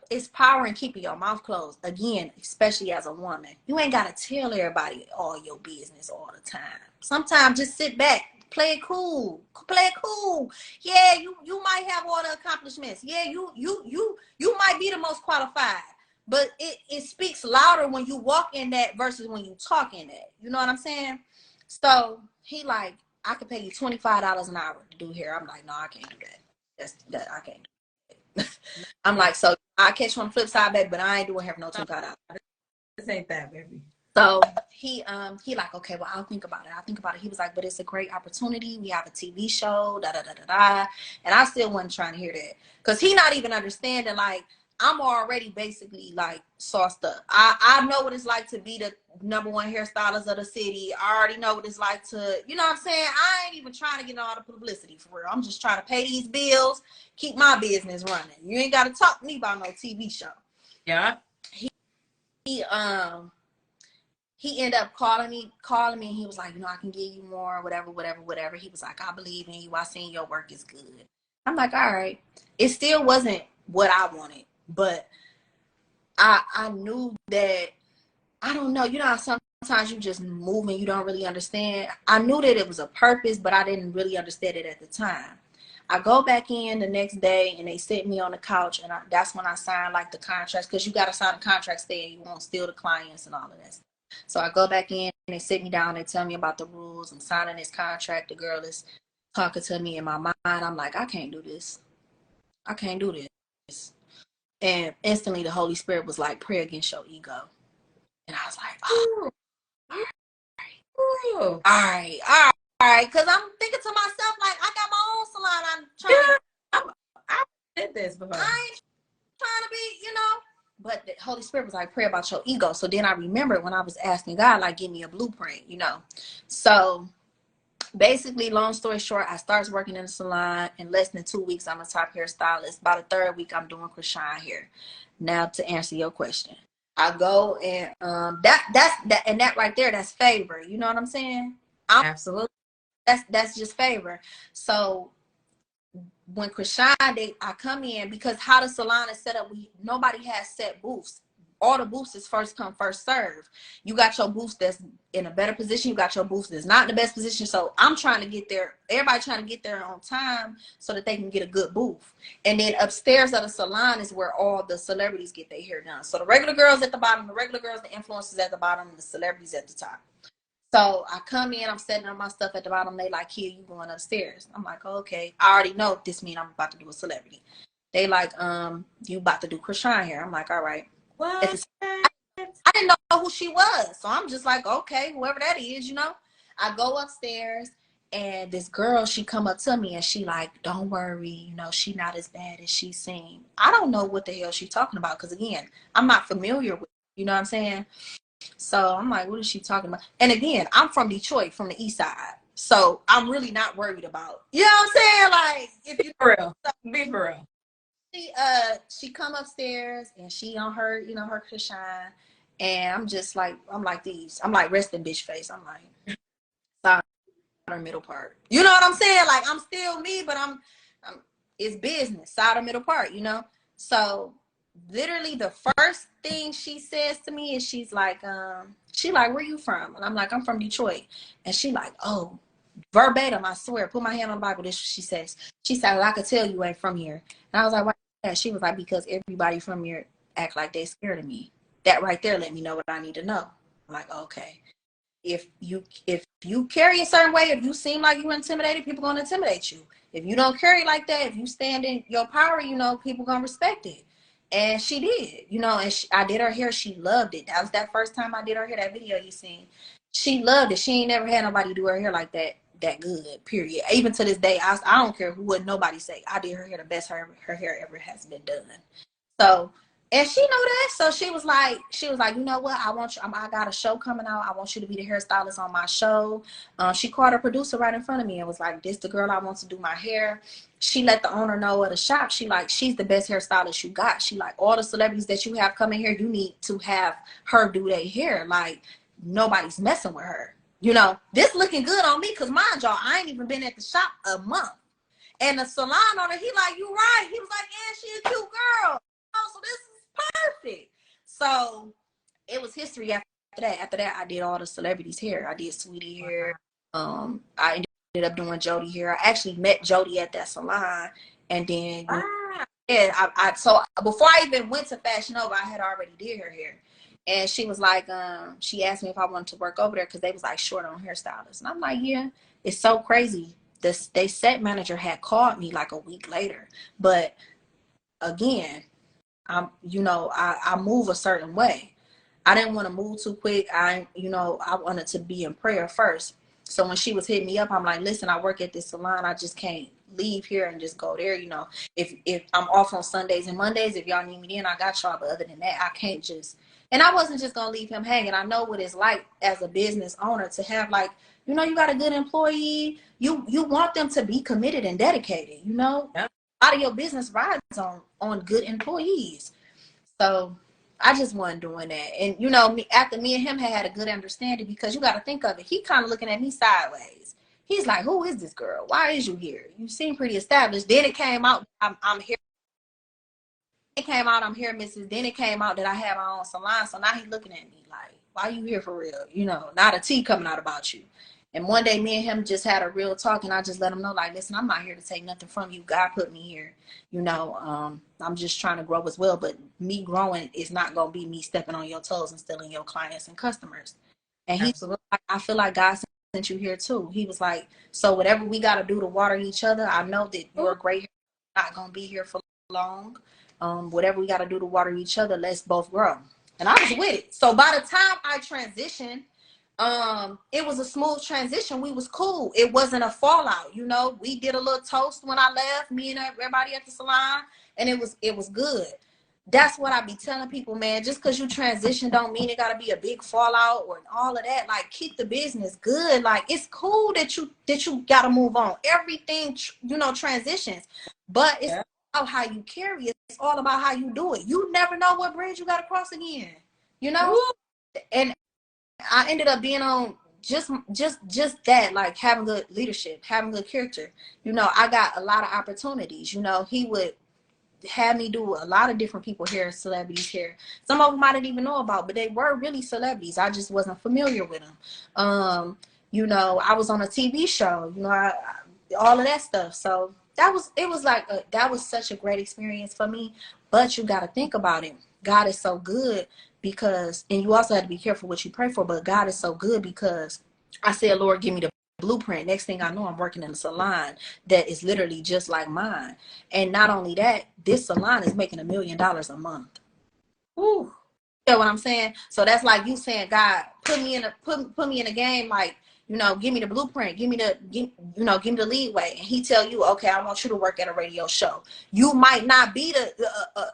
it's power in keeping your mouth closed. Again, especially as a woman. You ain't got to tell everybody all your business all the time. Sometimes just sit back, play it cool. Play it cool. Yeah, you might have all the accomplishments. Yeah, you might be the most qualified. But it speaks louder when you walk in that versus when you talk in that. You know what I'm saying? So he like, I could pay you $25 an hour to do hair. I'm like, no, I can't do that. I can't do that. I'm like, so I catch you on the flip side, baby, but I ain't doing hair for no $25. This ain't that, baby. So he like, okay, well, I'll think about it. He was like, but it's a great opportunity. We have a TV show, da da da da da. And I still wasn't trying to hear that. Because he not even understanding, like, I'm already basically like sauced up. I know what it's like to be the #1 hairstylist of the city. I already know what it's like to, you know what I'm saying? I ain't even trying to get all the publicity for real. I'm just trying to pay these bills, keep my business running. You ain't got to talk to me about no TV show. Yeah. He ended up calling me, and he was like, you know, I can give you more, whatever. He was like, I believe in you. I seen your work is good. I'm like, all right. It still wasn't what I wanted, but I knew that, I don't know, you know how sometimes you just move and you don't really understand. I knew that it was a purpose, but I didn't really understand it at the time. I go back in the next day and they sit me on the couch, and that's when I signed like the contracts, because you got to sign a contract saying you won't steal the clients and all of that. So I go back in and they sit me down, they tell me about the rules. I'm signing this contract. The girl is talking to me in my mind. I'm like, I can't do this. I can't do this. And instantly the Holy Spirit was like, pray against your ego. And I was like, oh, all right. Because I'm thinking to myself, like, I got my own salon. I'm trying I did this before. I ain't trying to be, you know. But the Holy Spirit was like, pray about your ego. So then I remembered when I was asking God, like, give me a blueprint, you know. So basically, long story short, I started working in the salon. In less than 2 weeks, I'm a top hairstylist. By the third week, I'm doing Krishan hair. Now, to answer your question, I go and that right there, that's favor. You know what I'm saying? Absolutely. That's just favor. So when Krishan, I come in, because how the salon is set up, nobody has set booths. All the booths is first come, first serve. You got your booths that's in a better position. You got your booths that's not in the best position. So I'm trying to get there. Everybody trying to get there on time so that they can get a good booth. And then upstairs of the salon is where all the celebrities get their hair done. So the regular girls at the bottom, the regular girls, the influencers at the bottom, and the celebrities at the top. So I come in, I'm setting up my stuff at the bottom. They like, here, you going upstairs. I'm like, oh, okay. I already know this means I'm about to do a celebrity. They like, you about to do Krishan here. I'm like, all right. What? I didn't know who she was. So I'm just like, okay, whoever that is, you know. I go upstairs and this girl, she come up to me and she like, don't worry, you know, she not as bad as she seemed. I don't know what the hell she's talking about. Because again, I'm not familiar with, you know what I'm saying? So I'm like, what is she talking about? And again, I'm from Detroit, from the east side. So I'm really not worried about, you know what I'm saying? Like, if you For real. Be for real. she come upstairs and she on her, you know, her Krishan. And I'm just like, I'm like resting bitch face. I'm like, side or middle part. You know what I'm saying? Like, I'm still me, but I'm it's business, side or middle part, you know? So literally the first thing she says to me is she's like, where you from? And I'm like, I'm from Detroit. And she like, oh, verbatim, I swear, put my hand on the Bible, this is what she says. She said, well, I could tell you ain't from here. And I was like, why? And she was like, because everybody from here act like they scared of me. That right there let me know what I need to know. I'm like, okay. If you carry a certain way, if you seem like you're intimidated, people gonna intimidate you. If you don't carry like that, if you stand in your power, you know, people gonna respect it. And she did, you know, and I did her hair. She loved it. That was that first time I did her hair, that video you seen. She loved it. She ain't never had nobody do her hair like that good, period. Even to this day, I don't care what nobody say. I did her hair the best her hair ever has been done. So, and she knew that. So she was like, you know what? I want you. I got a show coming out. I want you to be the hairstylist on my show. She called her producer right in front of me and was like, this the girl I want to do my hair. She let the owner know of the shop. She like, she's the best hairstylist you got. She like, all the celebrities that you have coming here, you need to have her do their hair. Like, nobody's messing with her. You know, this looking good on me, because mind y'all, I ain't even been at the shop a month. And the salon owner, he like, you right. He was like, yeah, she a cute girl. Oh, so this is perfect. So it was history after that. After that, I did all the celebrities' hair. I did Sweetie hair. I ended up doing Jody hair. I actually met Jody at that salon. And then, yeah, so before I even went to Fashion Nova, I had already did her hair. And she was like, she asked me if I wanted to work over there because they was like short on hairstylists. And I'm like, yeah, it's so crazy. They set manager had called me like a week later. But again, you know, I move a certain way. I didn't want to move too quick. I wanted to be in prayer first. So when she was hitting me up, I'm like, listen, I work at this salon. I just can't leave here and just go there. You know, if I'm off on Sundays and Mondays, if y'all need me then, I got y'all. But other than that, I can't just. And I wasn't just going to leave him hanging. I know what it's like as a business owner to have, like, you know, you got a good employee. You want them to be committed and dedicated, you know. Yeah. A lot of your business rides on good employees. So I just wasn't doing that. And, you know, after me and him had a good understanding, because you got to think of it. He kind of looking at me sideways. He's like, who is this girl? Why is you here? You seem pretty established. Then it came out, I'm here. It came out, I'm here, Mrs. Then it came out that I have my own salon. So now he's looking at me like, why you here for real? You know, not a tea coming out about you. And one day me and him just had a real talk, and I just let him know, like, listen, I'm not here to take nothing from you. God put me here. You know, I'm just trying to grow as well. But me growing is not going to be me stepping on your toes and stealing your clients and customers. And he, I feel like God sent you here too. He was like, so whatever we got to do to water each other, I know that you're a great, not going to be here for long. Whatever we got to do to water each other, let's both grow. And I was with it. So by the time I transitioned, it was a smooth transition. We was cool. It wasn't a fallout. You know, we did a little toast when I left, me and everybody at the salon, and it was good. That's what I be telling people, man. Just because you transition don't mean it got to be a big fallout or all of that. Like, keep the business good. Like, it's cool that you got to move on. Everything, you know, transitions. But it's about how you carry it. It's all about how you do it. You never know what bridge you got to cross again. you know? Woo. And I ended up being on just that, like having good leadership, having good character. You know, I got a lot of opportunities. You know, he would have me do a lot of different people hair, celebrities hair. Some of them I didn't even know about, but they were really celebrities. I just wasn't familiar with them. You know, I was on a TV show, you know, all of that stuff. So that was such a great experience for me. But you got to think about it. God is so good because, and you also have to be careful what you pray for, but God is so good because I said, Lord, give me the blueprint. Next thing I know, I'm working in a salon that is literally just like mine. And not only that, this salon is making $1 million a month. Woo. You know what I'm saying? So that's like you saying, God, put me in a game, like, you know, give me the blueprint, give me the leeway. And he tell you, okay, I want you to work at a radio show. You might not be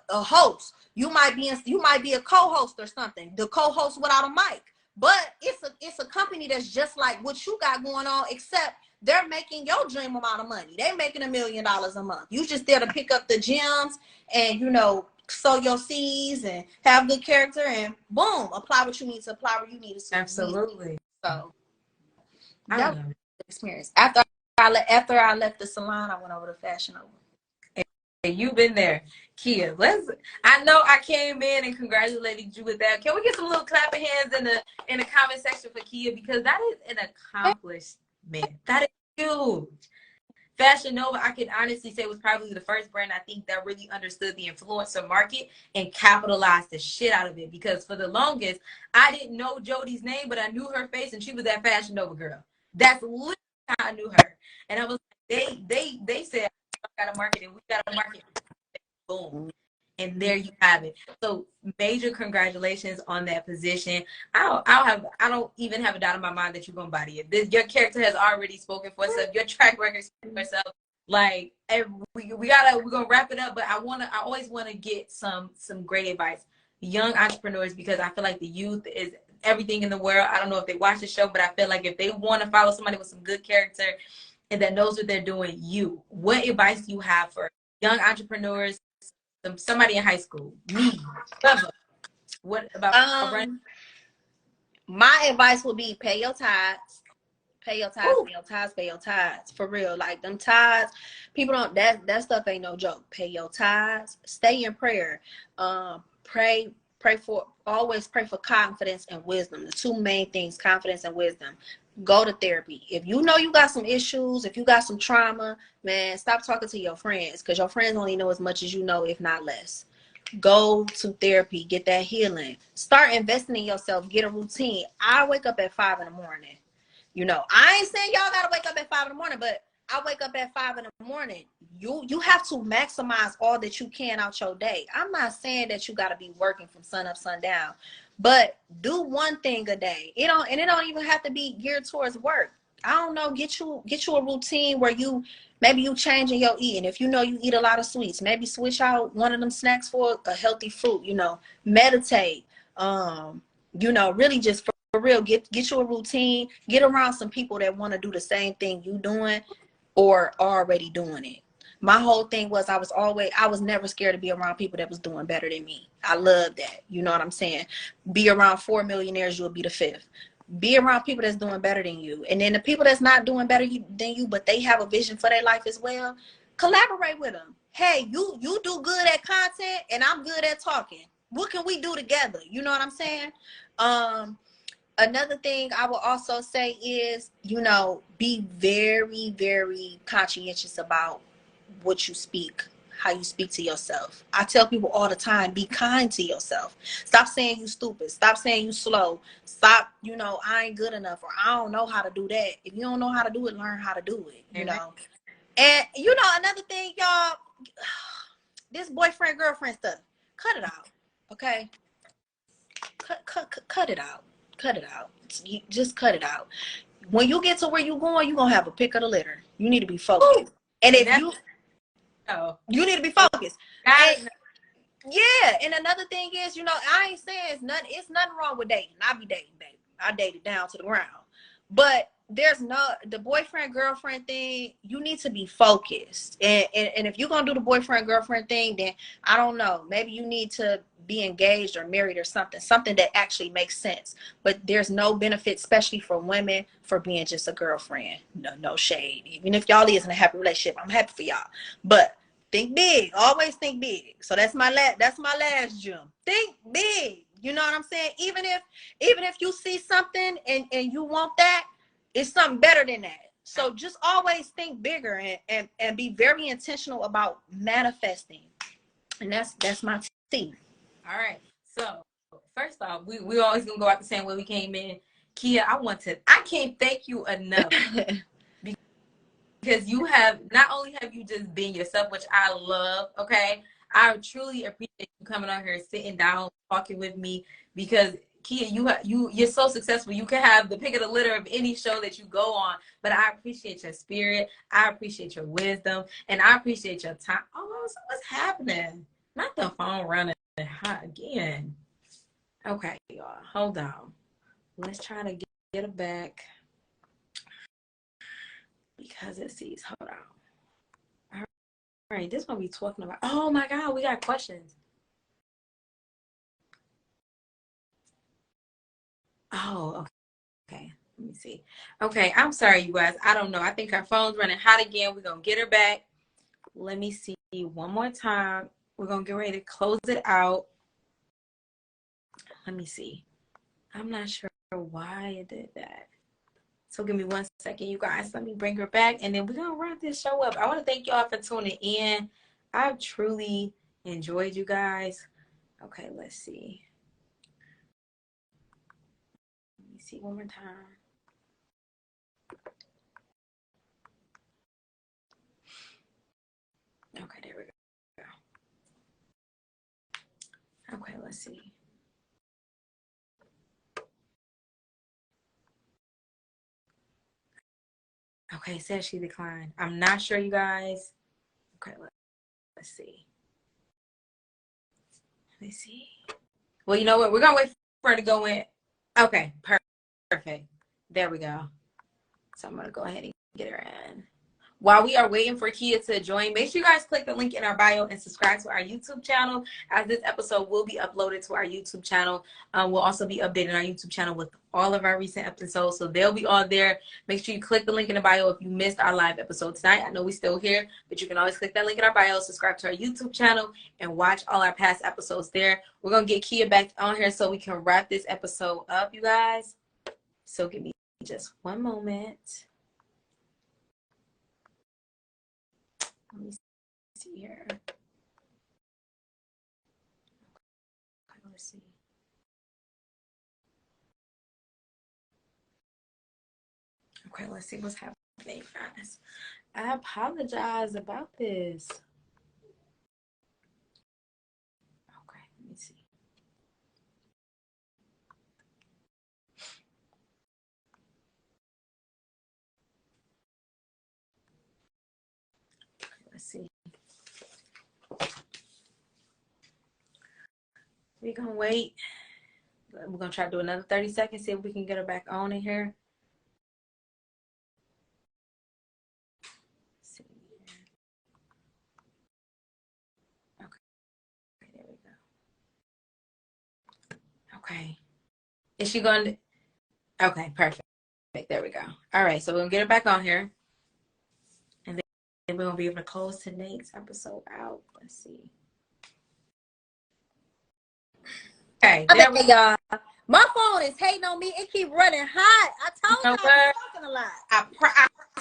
a host. You might be a co-host or something. The co-host without a mic. But it's a company that's just like what you got going on, except they're making your dream amount of money. They're making $1 million a month. You just there to pick up the gems and, you know, sow your seeds and have good character and boom, apply what you need to apply where you need to. Absolutely. So I that was love an experience. After I left the salon, I went over to Fashion Nova. it. You've been there, Kia. I know I came in and congratulated you with that. Can we get some little clapping hands in the comment section for Kia, because that is an accomplishment. That is huge. Fashion Nova, I can honestly say, was probably the first brand I think that really understood the influencer market and capitalized the shit out of it. Because for the longest, I didn't know Jody's name, but I knew her face, and she was that Fashion Nova girl. That's literally how I knew her. And I was like, they said, I got to market it. We got to market it. Boom. And there you have it. So major congratulations on that position. I don't even have a doubt in my mind that you're gonna body it. Your character has already spoken for itself. Your track record speaks for itself. Like, we're gonna wrap it up, but I always wanna get some great advice, young entrepreneurs, because I feel like the youth is everything in the world. I don't know if they watch the show, but I feel like if they want to follow somebody with some good character and that knows what they're doing, what advice do you have for young entrepreneurs? Somebody in high school, me, whoever. What about My advice would be pay your tithes. Pay your tithes, Ooh. pay your tithes, pay your tithes. For real. Like them tithes, people don't that stuff ain't no joke. Pay your tithes, stay in prayer. Always pray for confidence and wisdom. The two main things, confidence and wisdom. Go to therapy. If you know you got some issues, if you got some trauma, man, stop talking to your friends, because your friends only know as much as you know, if not less. Go to therapy, get that healing. Start investing in yourself, get a routine. I wake up at 5 in the morning. You know, I ain't saying y'all gotta wake up at 5 in the morning, but I wake up at 5 in the morning. You have to maximize all that you can out your day. I'm not saying that you gotta be working from sun up, sundown, but do one thing a day. It don't even have to be geared towards work. I don't know, get you a routine where maybe you changing your eating. If you know you eat a lot of sweets, maybe switch out one of them snacks for a healthy fruit. You know, meditate. You know, really just for real, get you a routine. Get around some people that want to do the same thing you doing or already doing it. My whole thing was I was never scared to be around people that was doing better than me. I love that. You know what I'm saying? Be around 4 millionaires, you'll be the 5th. Be around people that's doing better than you. And then the people that's not doing better than you, but they have a vision for their life as well, collaborate with them. Hey, you do good at content and I'm good at talking. What can we do together? You know what I'm saying? Another thing I will also say is, you know, be very, very conscientious about what you speak, how you speak to yourself. I tell people all the time, be kind to yourself. Stop saying you stupid. Stop saying you slow. Stop, you know, I ain't good enough, or I don't know how to do that. If you don't know how to do it, learn how to do it, you know. And, you know, another thing, y'all, this boyfriend, girlfriend stuff, cut it out, okay? Cut it out. Cut it out. You just cut it out. When you get to where you're going, you're going to have a pick of the litter. You need to be focused. And if you need to be focused. And, yeah. And another thing is, you know, I ain't saying it's nothing wrong with dating. I be dating, baby. I dated down to the ground. But there's no, the boyfriend girlfriend thing, you need to be focused, and if you're gonna do the boyfriend girlfriend thing, then I don't know, maybe you need to be engaged or married or something that actually makes sense. But there's no benefit, especially for women, for being just a girlfriend. No shade, even if y'all is in a happy relationship, I'm happy for y'all, but think big, always think big. So that's my last gem. Think big, you know what I'm saying? Even if you see something and you want that, it's something better than that. So just always think bigger, and be very intentional about manifesting. And that's my tea. All right. So first off, we always gonna go out the same way we came in. Kia, I can't thank you enough because you have, not only have you just been yourself, which I love, okay? I truly appreciate you coming on here, sitting down, talking with me, because Kia, you're so successful. You can have the pick of the litter of any show that you go on, but I appreciate your spirit. I appreciate your wisdom, and I appreciate your time. Oh, so what's happening? Not the phone running hot again. Okay, y'all, hold on. Let's try to get it back because it sees. Hold on. All right, this is what we talking about. Oh my God, we got questions. Oh, okay. Let me see. Okay, I'm sorry, you guys. I don't know. I think our phone's running hot again. We're going to get her back. Let me see one more time. We're going to get ready to close it out. Let me see. I'm not sure why it did that. So give me 1 second, you guys. Let me bring her back, and then we're going to wrap this show up. I want to thank y'all for tuning in. I've truly enjoyed you guys. Okay, let's see. Let me see one more time. Okay, there we go. Okay, let's see. Okay, says she declined. I'm not sure, you guys. Okay, let's see. Let me see. Well, you know what? We're going to wait for her to go in. Okay, perfect. There we go. So I'm going to go ahead and get her in. While we are waiting for Kia to join, make sure you guys click the link in our bio and subscribe to our YouTube channel, as this episode will be uploaded to our YouTube channel. We'll also be updating our YouTube channel with all of our recent episodes, so they'll be all there. Make sure you click the link in the bio if you missed our live episode tonight. I know we're still here, but you can always click that link in our bio, subscribe to our YouTube channel, and watch all our past episodes there. We're going to get Kia back on here so we can wrap this episode up, you guys. So give me just one moment. Let me see here. Let's see. Okay, let's see what's happening, guys. I apologize about this. Okay, let me see. Let's see. We're gonna wait. We're gonna try to do another 30 seconds, see if we can get her back on in here. Let's see. Okay, there we go. Okay. Is she going to? Okay, perfect. There we go. All right, so we're gonna get her back on here. And then we're gonna be able to close tonight's episode out. Let's see. Okay, there we go. Y'all. My phone is hating on me. It keep running hot. I told y'all I'm talking a lot. I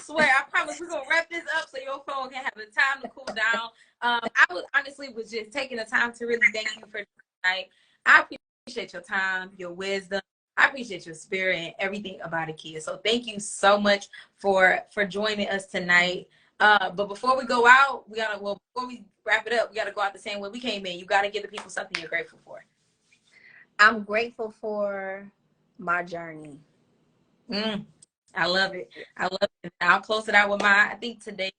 swear, I promise we're gonna wrap this up so your phone can have the time to cool down. I was just taking the time to really thank you for tonight. I appreciate your time, your wisdom. I appreciate your spirit and everything about it, Kia. So thank you so much for joining us tonight. But before we go out, before we wrap it up, we gotta go out the same way we came in. You gotta give the people something you're grateful for. I'm grateful for my journey. I love it. I love it. I'll close it out with mine. I think today,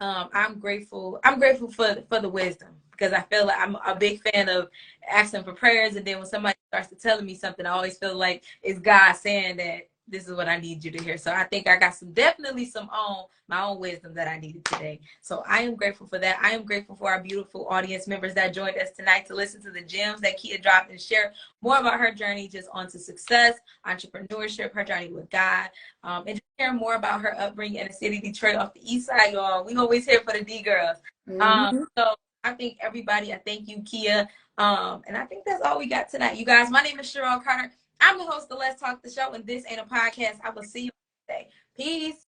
I'm grateful. I'm grateful for the wisdom, because I feel like I'm a big fan of asking for prayers, and then when somebody starts to telling me something, I always feel like it's God saying that this is what I need you to hear. So I think I got definitely my own wisdom that I needed today. So I am grateful for that. I am grateful for our beautiful audience members that joined us tonight to listen to the gems that Kia dropped and share more about her journey just onto success, entrepreneurship, her journey with God, and just hear more about her upbringing in the city of Detroit off the east side, y'all. We always here for the D girls. So I think everybody, I thank you, Kia. And I think that's all we got tonight. You guys, my name is Cheryl Carter. I'm the host of Let's Talk the Show, and this ain't a podcast. I will see you today. Peace.